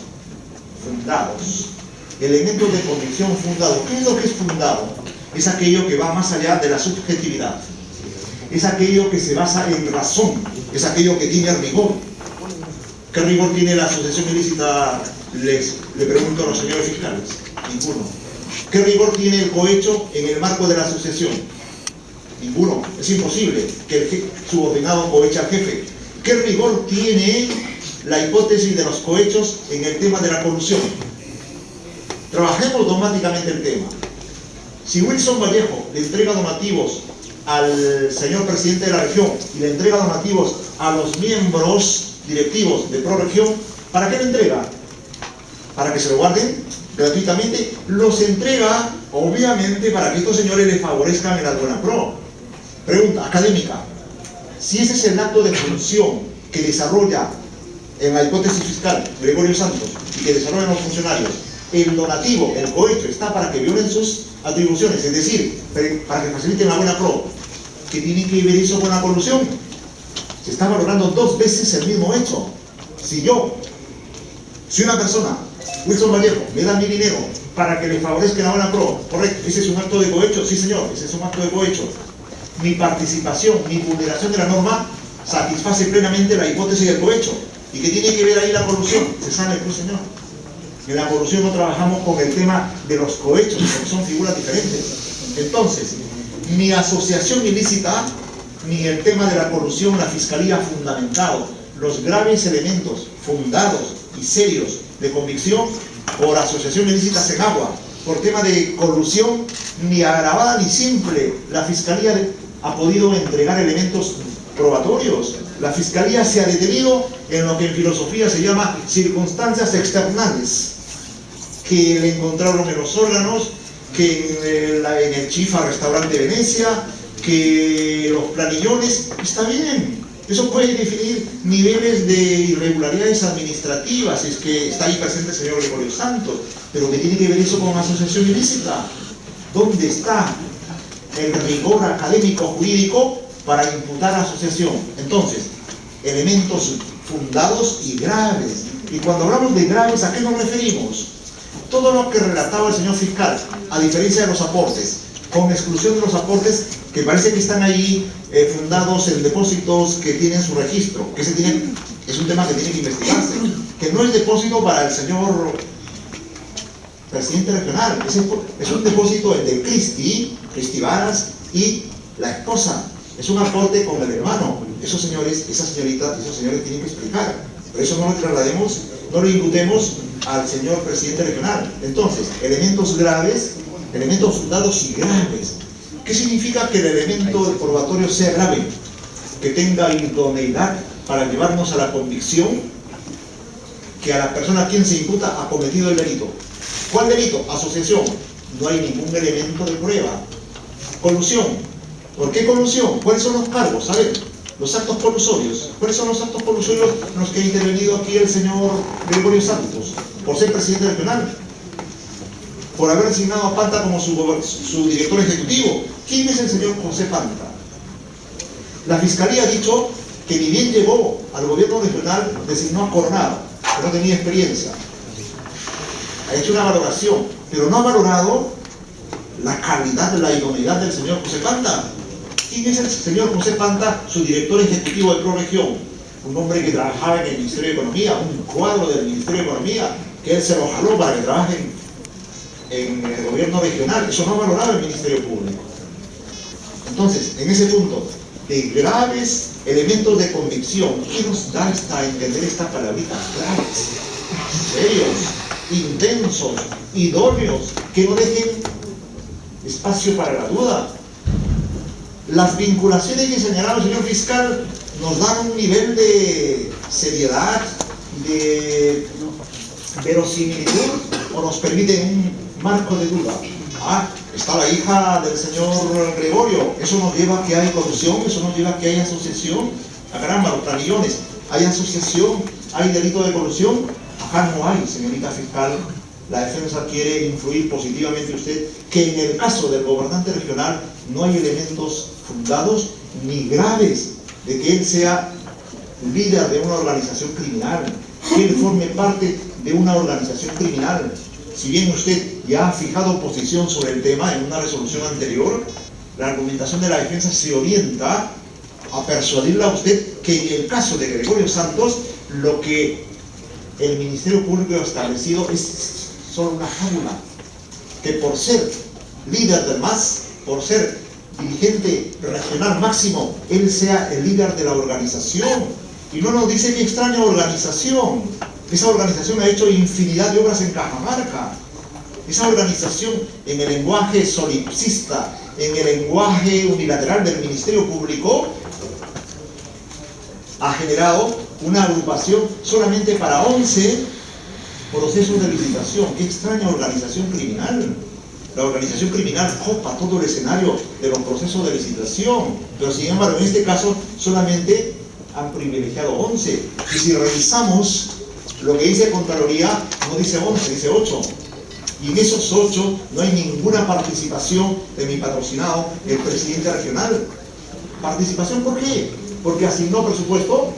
fundados. Elementos de convicción fundados. ¿Qué es lo que es fundado? Es aquello que va más allá de la subjetividad. Es aquello que se basa en razón. Es aquello que tiene rigor. ¿Qué rigor tiene la asociación ilícita? Le pregunto a los señores fiscales. Ninguno. ¿Qué rigor tiene el cohecho en el marco de la asociación? Ninguno. Es imposible que el subordinado coheche al jefe. ¿Qué rigor tiene la hipótesis de los cohechos en el tema de la colusión? Trabajemos dogmáticamente el tema. Si Wilson Vallejo le entrega donativos al señor presidente de la región y le entrega donativos a los miembros directivos de ProRegión, ¿para qué le entrega? Para que se lo guarden gratuitamente. Los entrega, obviamente, para que estos señores le favorezcan en la DONAPRO. Pregunta académica: si ese es el acto de función que desarrolla en la hipótesis fiscal Gregorio Santos y que desarrollan los funcionarios, el donativo, el cohecho, está para que violen sus atribuciones, es decir, para que faciliten la buena pro, ¿qué tiene que ver eso con la colusión? Se está valorando dos veces el mismo hecho. Si una persona, Wilson Vallejo, me da mi dinero para que le favorezca la buena pro, correcto, ese es un acto de cohecho, sí señor, ese es un acto de cohecho. Mi participación, mi vulneración de la norma satisface plenamente la hipótesis del cohecho. ¿Y qué tiene que ver ahí la colusión? Se sabe, pues señor. En la colusión no trabajamos con el tema de los cohechos, porque son figuras diferentes. Entonces, ni asociación ilícita, ni el tema de la colusión, la Fiscalía ha fundamentado los graves elementos fundados y serios de convicción por asociación ilícita en agua. Por tema de colusión, ni agravada ni simple, la Fiscalía ha podido entregar elementos probatorios. La Fiscalía se ha detenido en lo que en filosofía se llama circunstancias externales, que le encontraron en los órganos, que en el Chifa Restaurante Venecia, que los planillones. Está bien, eso puede definir niveles de irregularidades administrativas, es que está ahí presente el señor Gregorio Santos, pero ¿qué tiene que ver eso con asociación ilícita? ¿Dónde está el rigor académico jurídico para imputar asociación? Entonces, elementos fundados y graves. Y cuando hablamos de graves, ¿a qué nos referimos? Todo lo que relataba el señor fiscal, a diferencia de los aportes, con exclusión de los aportes que parece que están ahí fundados en depósitos que tienen su registro, que es un tema que tiene que investigarse, que no es depósito para el señor presidente regional, es un depósito del Cristi Varas y la esposa, es un aporte con el hermano. Esos señores, esas señoritas, esos señores tienen que explicar. Por eso no lo traslademos, no lo imputemos al señor presidente regional. Entonces, elementos graves, elementos fundados y graves. ¿Qué significa que el elemento probatorio sea grave? Que tenga idoneidad para llevarnos a la convicción que a la persona a quien se imputa ha cometido el delito. ¿Cuál delito? Asociación. No hay ningún elemento de prueba. Colusión. ¿Por qué colusión? ¿Cuáles son los cargos? A ver, los actos colusorios. ¿Cuáles son los actos colusorios en los que ha intervenido aquí el señor Gregorio Santos? Por ser presidente regional, por haber asignado a Panta como su director ejecutivo. ¿Quién es el señor José Panta? La Fiscalía ha dicho que ni bien llegó al gobierno regional, designó a Cornado, que no tenía experiencia. Ha hecho una valoración, pero no ha valorado la calidad, la idoneidad del señor José Panta. ¿Quién es el señor José Panta, su director ejecutivo de ProRegión? Un hombre que trabajaba en el Ministerio de Economía, un cuadro del Ministerio de Economía, que él se lo jaló para que trabaje en el gobierno regional. Eso no ha valorado el Ministerio Público. Entonces, en ese punto, de graves elementos de convicción, ¿qué nos da a entender esta palabrita? Graves, serios, intensos, idóneos, que no dejen espacio para la duda. Las vinculaciones que señalaba el señor fiscal nos dan un nivel de seriedad, de verosimilitud, o nos permiten un marco de duda. Está la hija del señor Gregorio, eso nos lleva a que hay corrupción, eso nos lleva a que hay asociación. Caramba, los planillones, hay asociación, hay delito de corrupción. Acá no hay, señorita fiscal. La defensa quiere influir positivamente usted que en el caso del gobernante regional no hay elementos fundados ni graves de que él sea líder de una organización criminal, que él forme parte de una organización criminal. Si bien usted ya ha fijado posición sobre el tema en una resolución anterior, la argumentación de la defensa se orienta a persuadirla a usted que en el caso de Gregorio Santos, lo que el Ministerio Público ha establecido es solo una fábula, que por ser líder del MAS, por ser dirigente regional máximo, él sea el líder de la organización. Y no nos dice qué extraña organización. Esa organización ha hecho infinidad de obras en Cajamarca. Esa organización en el lenguaje solipsista, en el lenguaje unilateral del Ministerio Público, ha generado una agrupación solamente para 11 procesos de licitación. ¡Qué extraña organización criminal! La organización criminal copa todo el escenario de los procesos de licitación, pero sin embargo en este caso solamente han privilegiado 11. Y si revisamos lo que dice Contraloría, no dice 11, dice 8. Y en esos 8 no hay ninguna participación de mi patrocinado, el presidente regional. ¿Participación por qué? Porque asignó presupuesto,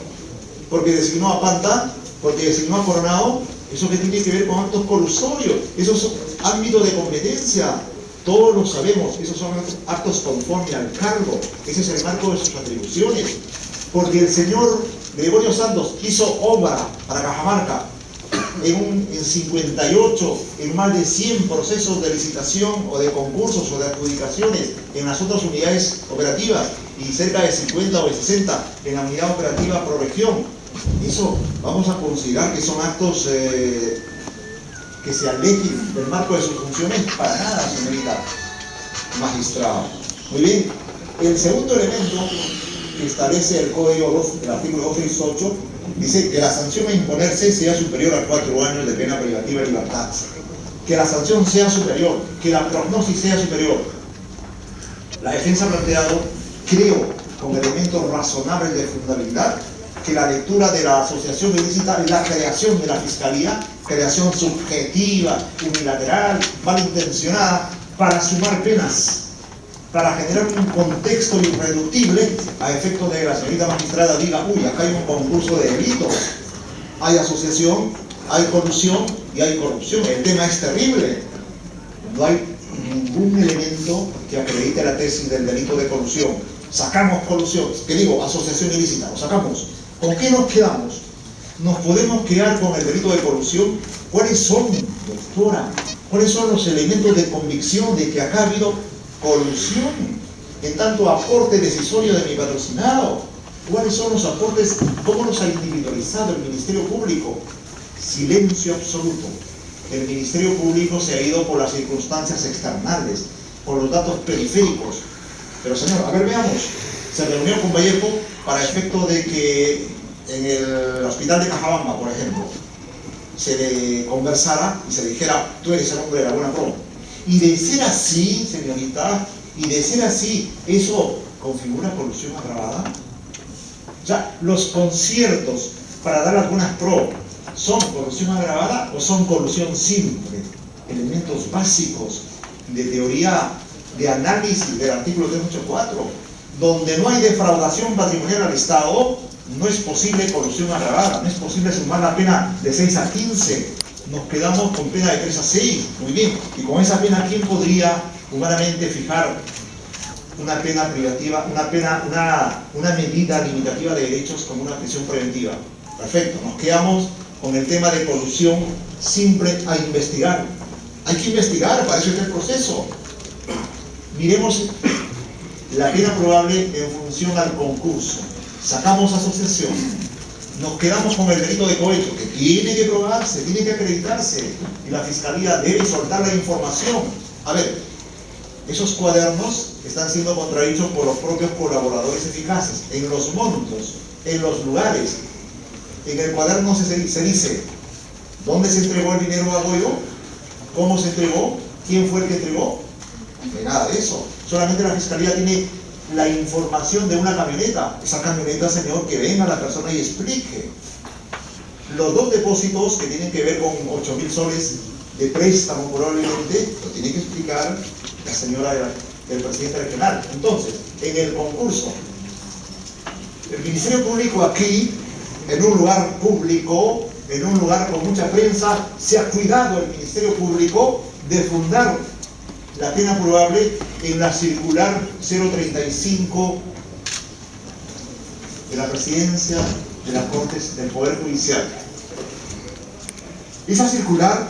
porque designó a Panta, porque designó a Coronado. Eso que tiene que ver con actos colusorios, esos son ámbitos de competencia, todos lo sabemos, esos son actos conforme al cargo, ese es el marco de sus atribuciones. Porque el señor Gregorio Santos hizo obra para Cajamarca en 58, en más de 100 procesos de licitación o de concursos o de adjudicaciones en las otras unidades operativas y cerca de 50 o de 60 en la unidad operativa ProRegión. Eso vamos a considerar que son actos que se alejen del marco de sus funciones. Para nada, señorita magistrada. Muy bien. El segundo elemento que establece el código, el artículo 268, dice que la sanción a imponerse sea superior a 4 años de pena privativa de libertad. Que la sanción sea superior, que la prognosis sea superior. La defensa ha planteado, creo, con elementos razonables de fundabilidad, que la lectura de la asociación ilícita es la creación de la Fiscalía, creación subjetiva, unilateral, malintencionada, para sumar penas, para generar un contexto irreductible a efecto de que la señorita magistrada diga, uy, acá hay un concurso de delitos, hay asociación, hay colusión y hay corrupción. El tema es terrible. No hay ningún elemento que acredite la tesis del delito de colusión. Sacamos colusión, ¿qué digo? Asociación ilícita, lo sacamos. ¿Con qué nos quedamos? ¿Nos podemos quedar con el delito de colusión? ¿Cuáles son, doctora? ¿Cuáles son los elementos de convicción de que acá ha habido colusión en tanto aporte decisorio de mi patrocinado? ¿Cuáles son los aportes? ¿Cómo los ha individualizado el Ministerio Público? Silencio absoluto. El Ministerio Público se ha ido por las circunstancias externales, por los datos periféricos. Pero señor, a ver, veamos. Se reunió con Vallejo para efecto de que en el hospital de Cajabamba, por ejemplo, se le conversara y se le dijera, tú eres el hombre de la buena pro. Y de ser así, señorita, y de ser así, ¿eso configura colusión agravada? O sea, los conciertos para dar algunas pro, ¿son colusión agravada o son colusión simple? Elementos básicos de teoría de análisis del artículo 384. Donde no hay defraudación patrimonial al Estado, no es posible colusión agravada, no es posible sumar la pena de 6 a 15. Nos quedamos con pena de 3 a 6. Muy bien. Y con esa pena, ¿quién podría humanamente fijar una pena privativa, una medida limitativa de derechos como una prisión preventiva? Perfecto. Nos quedamos con el tema de colusión simple a investigar. Hay que investigar, para eso es el proceso. Miremos la pena probable en función al concurso. Sacamos asociación. Nos quedamos con el delito de cohecho, que tiene que probarse, tiene que acreditarse. Y la Fiscalía debe soltar la información. A ver, esos cuadernos están siendo contradichos por los propios colaboradores eficaces, en los montos, en los lugares. En el cuaderno se dice dónde se entregó el dinero a Goyo, cómo se entregó, quién fue el que entregó. No hay nada de eso. Solamente la Fiscalía tiene la información de una camioneta. Esa camioneta, señor, que venga la persona y explique. Los 2 depósitos que tienen que ver con 8.000 soles de préstamo probablemente, lo tiene que explicar la señora del presidente regional. Entonces, en el concurso, el Ministerio Público aquí, en un lugar público, en un lugar con mucha prensa, se ha cuidado el Ministerio Público de fundar la pena probable en la circular 035 de la Presidencia de las Cortes del Poder Judicial. Esa circular,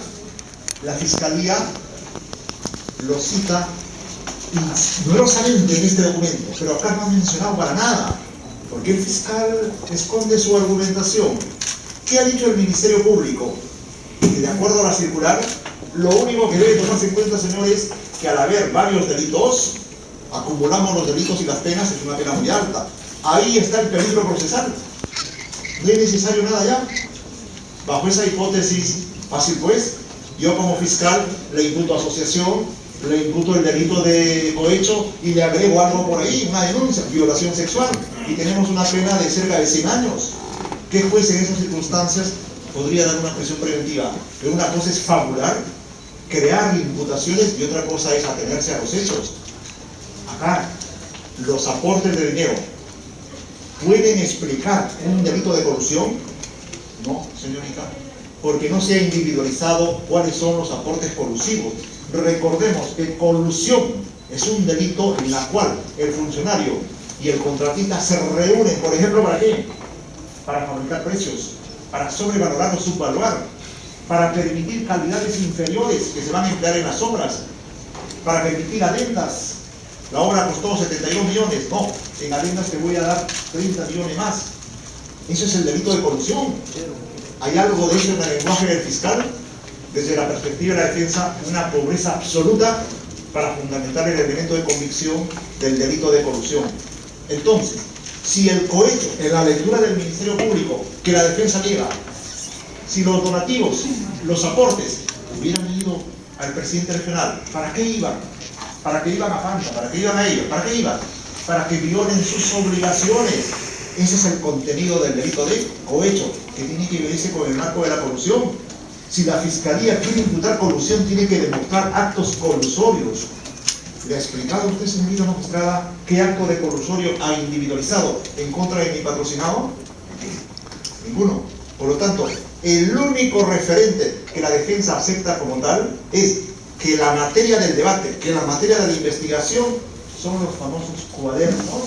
la Fiscalía lo cita numerosamente en este documento, pero acá no ha mencionado para nada, porque el fiscal esconde su argumentación. ¿Qué ha dicho el Ministerio Público? Que de acuerdo a la circular, Lo único que debe tomarse en cuenta, señores, es que al haber varios delitos, acumulamos los delitos y las penas, es una pena muy alta. Ahí está el peligro procesal. No es necesario nada ya. Bajo esa hipótesis, fácil pues, yo como fiscal le imputo asociación, le imputo el delito de cohecho y le agrego algo por ahí, una denuncia, violación sexual, y tenemos una pena de cerca de 100 años. ¿Qué juez en esas circunstancias podría dar una prisión preventiva? Pero una cosa es fabular, crear imputaciones, y otra cosa es atenerse a los hechos. Acá, los aportes de dinero ¿pueden explicar un delito de corrupción? No, señorita, porque no se ha individualizado cuáles son los aportes colusivos. Recordemos que colusión es un delito en la cual el funcionario y el contratista se reúnen, por ejemplo, ¿para qué? Para fabricar precios, para sobrevalorar o subvaluar, para permitir calidades inferiores que se van a emplear en las obras, para permitir adendas. La obra costó 72 millones, no, en adendas te voy a dar 30 millones más. Eso es el delito de corrupción. ¿Hay algo de eso en el lenguaje del fiscal? Desde la perspectiva de la defensa, una pobreza absoluta para fundamentar el elemento de convicción del delito de corrupción. Entonces, si el cohecho, en la lectura del Ministerio Público, que la defensa niega, si los donativos, los aportes, hubieran ido al presidente regional, ¿para qué iban? ¿Para qué iban a Fanta? ¿Para qué iban a ellos? ¿Para qué iban? Para que violen sus obligaciones. Ese es el contenido del delito de cohecho, que tiene que verse con el marco de la corrupción. Si la Fiscalía quiere imputar corrupción, tiene que demostrar actos colusorios. ¿Le ha explicado usted, señorita magistrada, qué acto de colusorio ha individualizado en contra de mi patrocinado? Ninguno. Por lo tanto, el único referente que la defensa acepta como tal es que la materia del debate, que la materia de la investigación son los famosos cuadernos,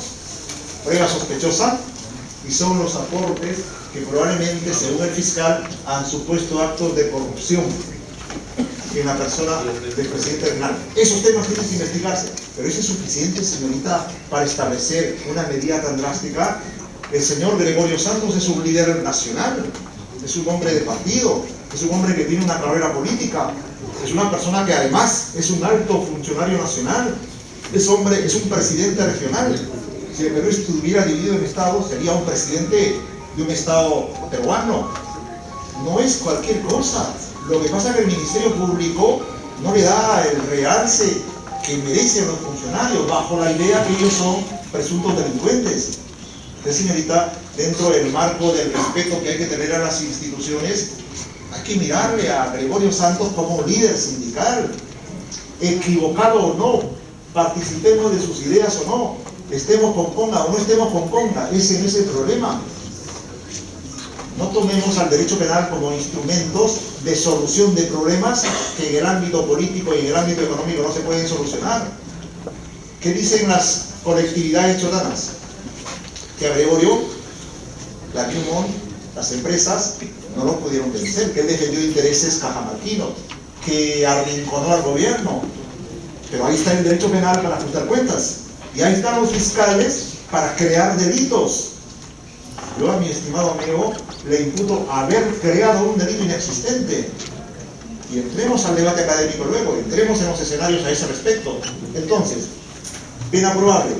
prueba sospechosa, y son los aportes que probablemente, según el fiscal, han supuesto actos de corrupción en la persona del presidente regional. Esos temas tienen que investigarse, pero ¿eso es suficiente, señorita, para establecer una medida tan drástica? El señor Gregorio Santos es un líder nacional, es un hombre de partido, es un hombre que tiene una carrera política, es una persona que además es un alto funcionario nacional, es un presidente regional. Si el Perú estuviera dividido en estados, sería un presidente de un estado peruano. No es cualquier cosa. Lo que pasa es que el Ministerio Público no le da el realce que merecen los funcionarios, bajo la idea que ellos son presuntos delincuentes. Entonces, señorita, dentro del marco del respeto que hay que tener a las instituciones, hay que mirarle a Gregorio Santos como líder sindical, equivocado o no, participemos de sus ideas o no, estemos con conga o no estemos con conga, ese no es el problema. No tomemos al derecho penal como instrumentos de solución de problemas que en el ámbito político y en el ámbito económico no se pueden solucionar. ¿Qué dicen las colectividades chotanas? Que a Gregorio, la Newmont, las empresas, no lo pudieron vencer, que él defendió intereses cajamarquinos, que arrinconó al gobierno. Pero ahí está el derecho penal para ajustar cuentas. Y ahí están los fiscales para crear delitos. Yo a mi estimado amigo le imputo haber creado un delito inexistente. Y entremos al debate académico luego, entremos en los escenarios a ese respecto. Entonces, pena probable.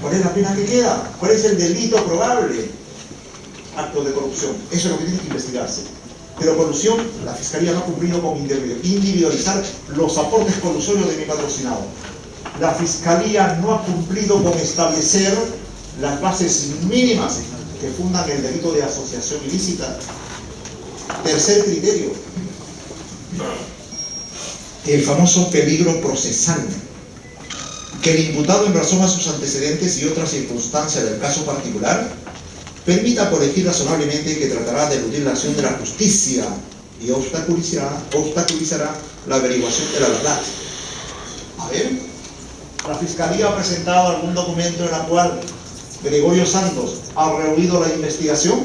¿Cuál es la pena que queda? ¿Cuál es el delito probable? Actos de corrupción. Eso es lo que tiene que investigarse. Pero corrupción, la Fiscalía no ha cumplido con individualizar los aportes colusorios de mi patrocinado. La Fiscalía no ha cumplido con establecer las bases mínimas que fundan el delito de asociación ilícita. Tercer criterio, el famoso peligro procesal, que el imputado, en razón a sus antecedentes y otras circunstancias del caso particular, permita corregir razonablemente que tratará de eludir la acción de la justicia y obstaculizará la averiguación de la verdad. A ver, la Fiscalía ha presentado algún documento en el cual Gregorio Santos ha rehuido la investigación.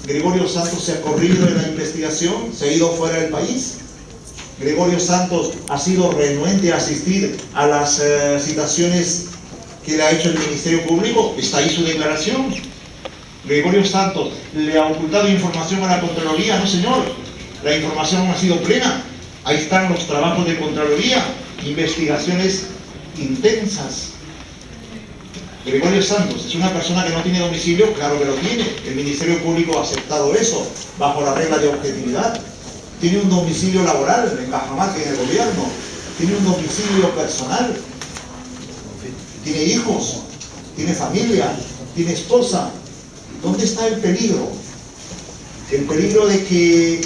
Gregorio Santos se ha corrido en la investigación, se ha ido fuera del país. Gregorio Santos ha sido renuente a asistir a las citaciones que le ha hecho el Ministerio Público. Está ahí su declaración. Gregorio Santos le ha ocultado información a la Contraloría. No, señor, la información ha sido plena. Ahí están los trabajos de Contraloría, investigaciones intensas. Gregorio Santos es una persona que no tiene domicilio, claro que lo tiene. El Ministerio Público ha aceptado eso, bajo la regla de objetividad. Tiene un domicilio laboral en Cajamarca, en el gobierno. Tiene un domicilio personal. Tiene hijos, tiene familia, tiene esposa. ¿Dónde está el peligro? El peligro de que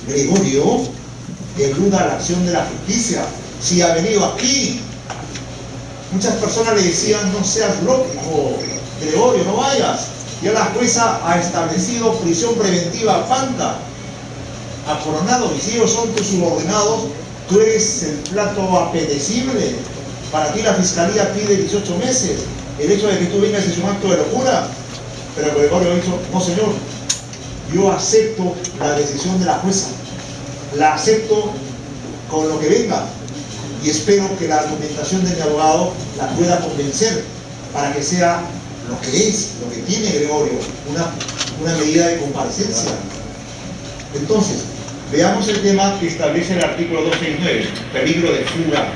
Gregorio eluda la acción de la justicia. Si ha venido aquí, muchas personas le decían: no seas loco, Gregorio, no vayas. Ya la jueza ha establecido prisión preventiva a Panta, a Coronado, y si ellos son tus subordinados, tú eres el plato apetecible. Para ti la fiscalía pide 18 meses. El hecho de que tú vengas es un acto de locura. Pero Gregorio dijo: no, señor, yo acepto la decisión de la jueza, la acepto con lo que venga, y espero que la argumentación de mi abogado la pueda convencer para que sea lo que es, lo que tiene Gregorio, una medida de comparecencia. Entonces, veamos el tema que establece el artículo 269, peligro de fuga.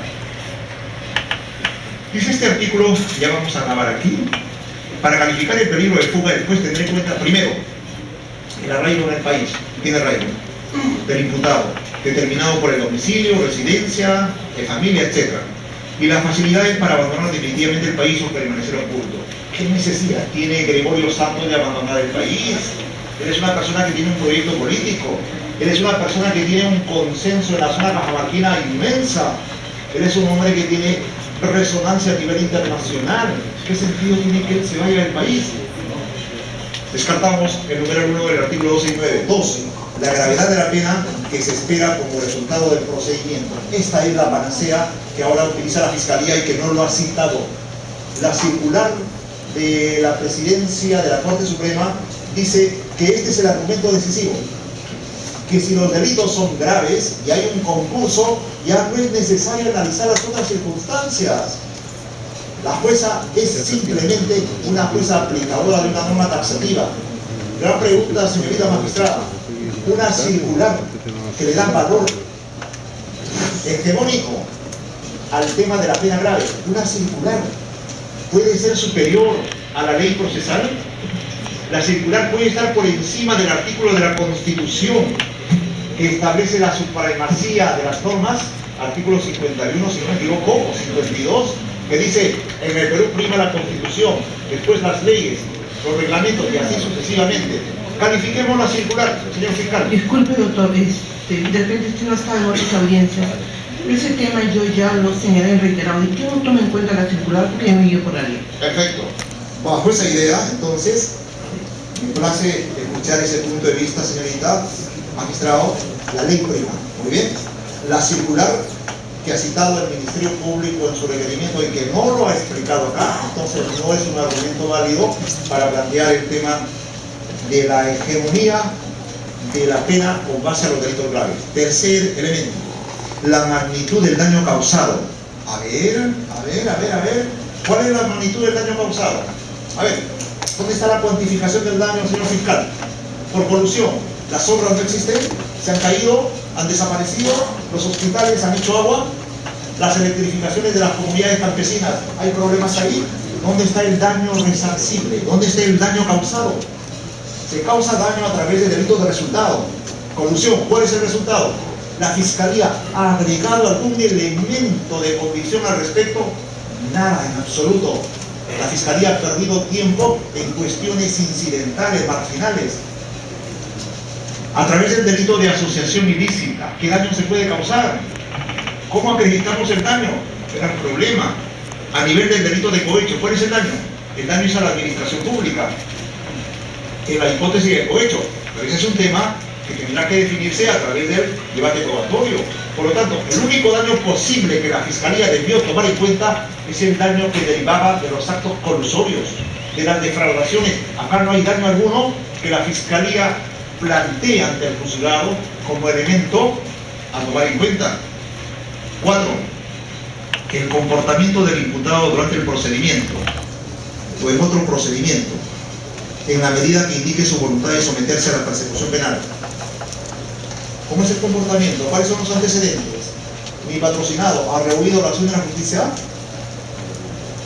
Dice este artículo, ya vamos a acabar aquí: para calificar el peligro de fuga, después tendré en cuenta primero el arraigo en el país, tiene arraigo del imputado, determinado por el domicilio, residencia, familia, etc. Y las facilidades para abandonar definitivamente el país o permanecer oculto. ¿Qué necesidad tiene Gregorio Santos de abandonar el país? Eres una persona que tiene un proyecto político, eres una persona que tiene un consenso en la zona cajamarquina inmensa, eres un hombre que tiene resonancia a nivel internacional. ¿Qué sentido tiene que él se vaya del país? Descartamos el número 1 del artículo 269. 2. La gravedad de la pena que se espera como resultado del procedimiento. Esta es la panacea que ahora utiliza la Fiscalía y que no lo ha citado. La circular de la presidencia de la Corte Suprema dice que este es el argumento decisivo, que si los delitos son graves y hay un concurso, ya no es necesario analizar las otras circunstancias. La jueza es simplemente una jueza aplicadora de una norma taxativa. Gran pregunta, señorita magistrada. Una circular que le da valor hegemónico al tema de la pena grave, una circular puede ser superior a la ley procesal. La circular puede estar por encima del artículo de la Constitución que establece la supremacía de las normas, artículo 51, si no me equivoco, o 52, que dice: en el Perú prima la Constitución, después las leyes, los reglamentos y así sucesivamente. Califiquemos la circular, señor fiscal. Disculpe, doctor, de repente usted no está en otras audiencias. Ese tema yo ya lo señalé en reiterado y que no tome en cuenta la circular porque ya me guío por la ley. Perfecto. Bajo esa idea, entonces, me place escuchar ese punto de vista, señorita magistrado. La ley prima. Muy bien. La circular que ha citado el Ministerio Público en su requerimiento y que no lo ha explicado acá, entonces no es un argumento válido para plantear el tema de la hegemonía de la pena con base a los delitos graves. Tercer elemento, la magnitud del daño causado. A ver, ¿cuál es la magnitud del daño causado? A ver, ¿dónde está la cuantificación del daño, señor fiscal? Por colusión, las obras no existen, se han caído, han desaparecido, los hospitales han hecho agua, las electrificaciones de las comunidades campesinas, ¿hay problemas ahí? ¿Dónde está el daño resarcible? ¿Dónde está el daño causado? Se causa daño a través de delitos de resultado. Colusión, ¿cuál es el resultado? ¿La Fiscalía ha agregado algún elemento de convicción al respecto? Nada, en absoluto. La Fiscalía ha perdido tiempo en cuestiones incidentales, marginales. A través del delito de asociación ilícita, ¿qué daño se puede causar? ¿Cómo acreditamos el daño? Era un problema. A nivel del delito de cohecho, ¿cuál es el daño? El daño es a la administración pública, en la hipótesis de cohecho, pero ese es un tema que tendrá que definirse a través del debate probatorio. Por lo tanto, el único daño posible que la Fiscalía debió tomar en cuenta es el daño que derivaba de los actos colusorios, de las defraudaciones. Acá no hay daño alguno que la Fiscalía plantee ante el juzgado como elemento a tomar en cuenta. 4. Que el comportamiento del imputado durante el procedimiento o en otro procedimiento, en la medida que indique su voluntad de someterse a la persecución penal, ¿Cómo es el comportamiento? ¿Cuáles son los antecedentes? Mi patrocinado ha rehuido la acción de la justicia.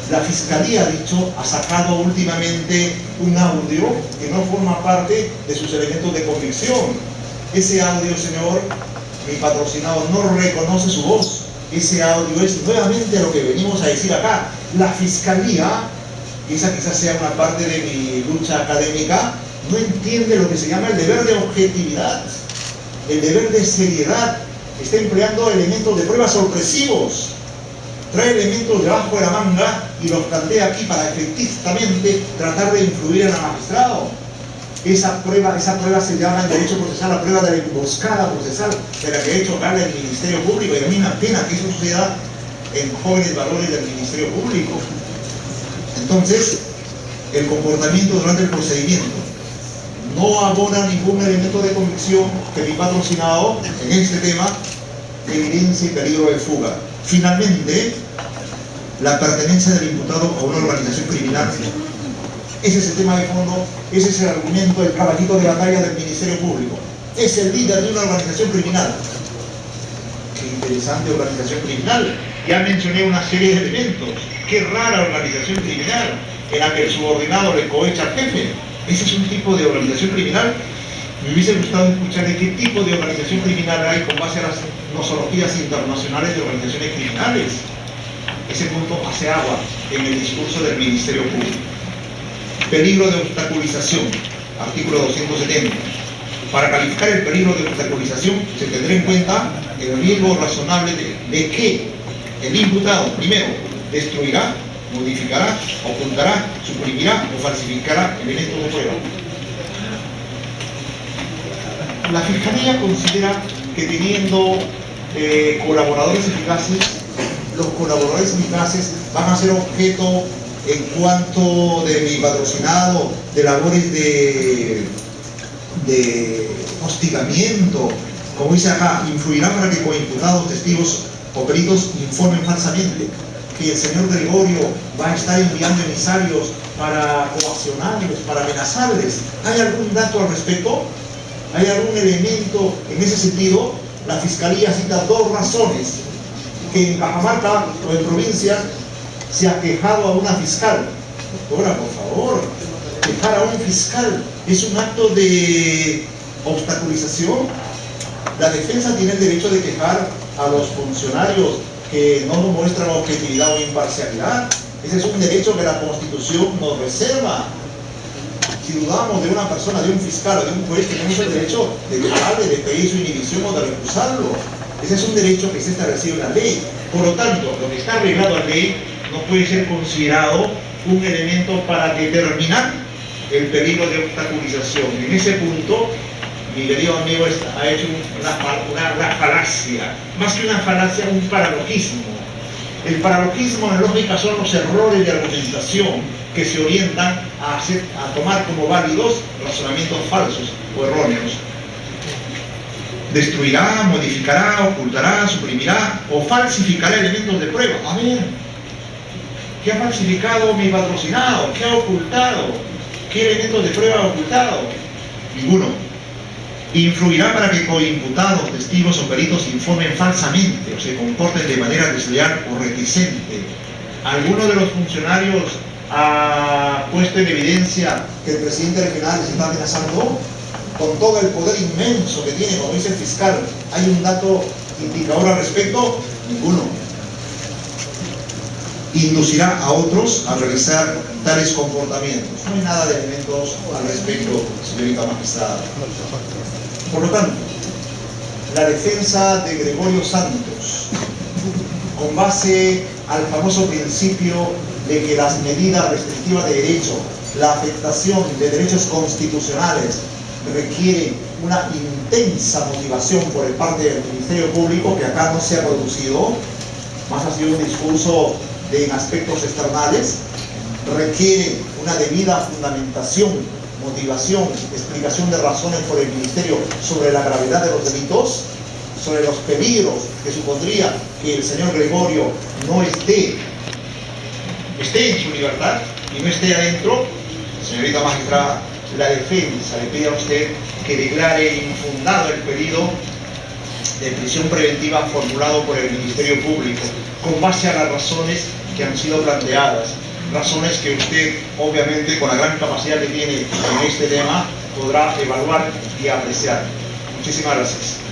La Fiscalía, ha sacado últimamente un audio que no forma parte de sus elementos de convicción. Ese audio, señor, mi patrocinado no reconoce su voz. Ese audio es nuevamente lo que venimos a decir acá. La Fiscalía, y esa quizás sea una parte de mi lucha académica, no entiende lo que se llama el deber de objetividad, el deber de seriedad. Está empleando elementos de prueba sorpresivos. Trae elementos debajo de la manga y los plantea aquí para efectivamente tratar de influir en el magistrado. Esa prueba se llama en derecho procesal la prueba de la emboscada procesal, de la que ha hecho gala el Ministerio Público, y a mí me apena que eso suceda en jóvenes valores del Ministerio Público. Entonces, el comportamiento durante el procedimiento no abona ningún elemento de convicción que mi patrocinado en este tema evidencia y peligro de fuga. Finalmente, la pertenencia del imputado a una organización criminal. Ese es el tema de fondo, ese es el argumento, el caballito de batalla del Ministerio Público. Es el líder de una organización criminal. Qué interesante organización criminal. Ya mencioné una serie de elementos. Qué rara organización criminal en la que el subordinado le cohecha al jefe. Ese es un tipo de organización criminal. Me hubiese gustado escuchar de qué tipo de organización criminal hay con base a las nosologías internacionales de organizaciones criminales. Ese punto hace agua en el discurso del Ministerio Público. Peligro de obstaculización, artículo 270. Para calificar el peligro de obstaculización se tendrá en cuenta el riesgo razonable de que el imputado, primero, destruirá, modificará, ocultará, suprimirá o falsificará elementos de prueba. La Fiscalía considera que teniendo colaboradores eficaces, los colaboradores eficaces van a ser objeto en cuanto de mi patrocinado de labores de hostigamiento, como dice acá, influirá para que coimputados, testigos o peritos informen falsamente, que el señor Gregorio va a estar enviando emisarios para coaccionarles, para amenazarles. ¿Hay algún dato al respecto? ¿Hay algún elemento en ese sentido? La Fiscalía cita dos razones: que en Cajamarca o en provincias se ha quejado a una fiscal. Doctora, por favor, quejar a un fiscal es un acto de obstaculización. La defensa tiene el derecho de quejar a los funcionarios que no muestran objetividad o imparcialidad. Ese es un derecho que la Constitución nos reserva. Si dudamos de una persona, de un fiscal o de un juez, tenemos el derecho de quejarle, de pedir su inhibición o de recusarlo. Ese es un derecho que está establecido en la ley. Por lo tanto, lo que está arreglado en la ley no puede ser considerado un elemento para determinar el peligro de obstaculización. En ese punto, mi querido amigo ha hecho una falacia, más que una falacia, un paralogismo. El paralogismo en lógica son los errores de argumentación que se orientan a tomar como válidos razonamientos falsos o erróneos. Destruirá, modificará, ocultará, suprimirá o falsificará elementos de prueba. A ver, ¿qué ha falsificado mi patrocinado? ¿Qué ha ocultado? ¿Qué elementos de prueba ha ocultado? Ninguno. Influirá para que coimputados, testigos o peritos informen falsamente o se comporten de manera desleal o reticente. ¿Alguno de los funcionarios ha puesto en evidencia que el presidente regional les está amenazando? Con todo el poder inmenso que tiene, como dice el fiscal, ¿hay un dato indicador al respecto? Ninguno. Inducirá a otros a realizar tales comportamientos. No hay nada de elementos al respecto, señorita magistrada. Por lo tanto, la defensa de Gregorio Santos, con base al famoso principio de que las medidas restrictivas de derecho, la afectación de derechos constitucionales, requiere una intensa motivación por parte del Ministerio Público, que acá no se ha producido, más ha sido un discurso en aspectos externales, requiere una debida fundamentación, motivación, explicación de razones por el Ministerio sobre la gravedad de los delitos, sobre los peligros que supondría que el señor Gregorio no esté en su libertad y no esté adentro. Señorita magistrada, la defensa le pide a usted que declare infundado el pedido de prisión preventiva formulado por el Ministerio Público, con base a las razones que han sido planteadas, razones que usted, obviamente, con la gran capacidad que tiene en este tema, podrá evaluar y apreciar. Muchísimas gracias.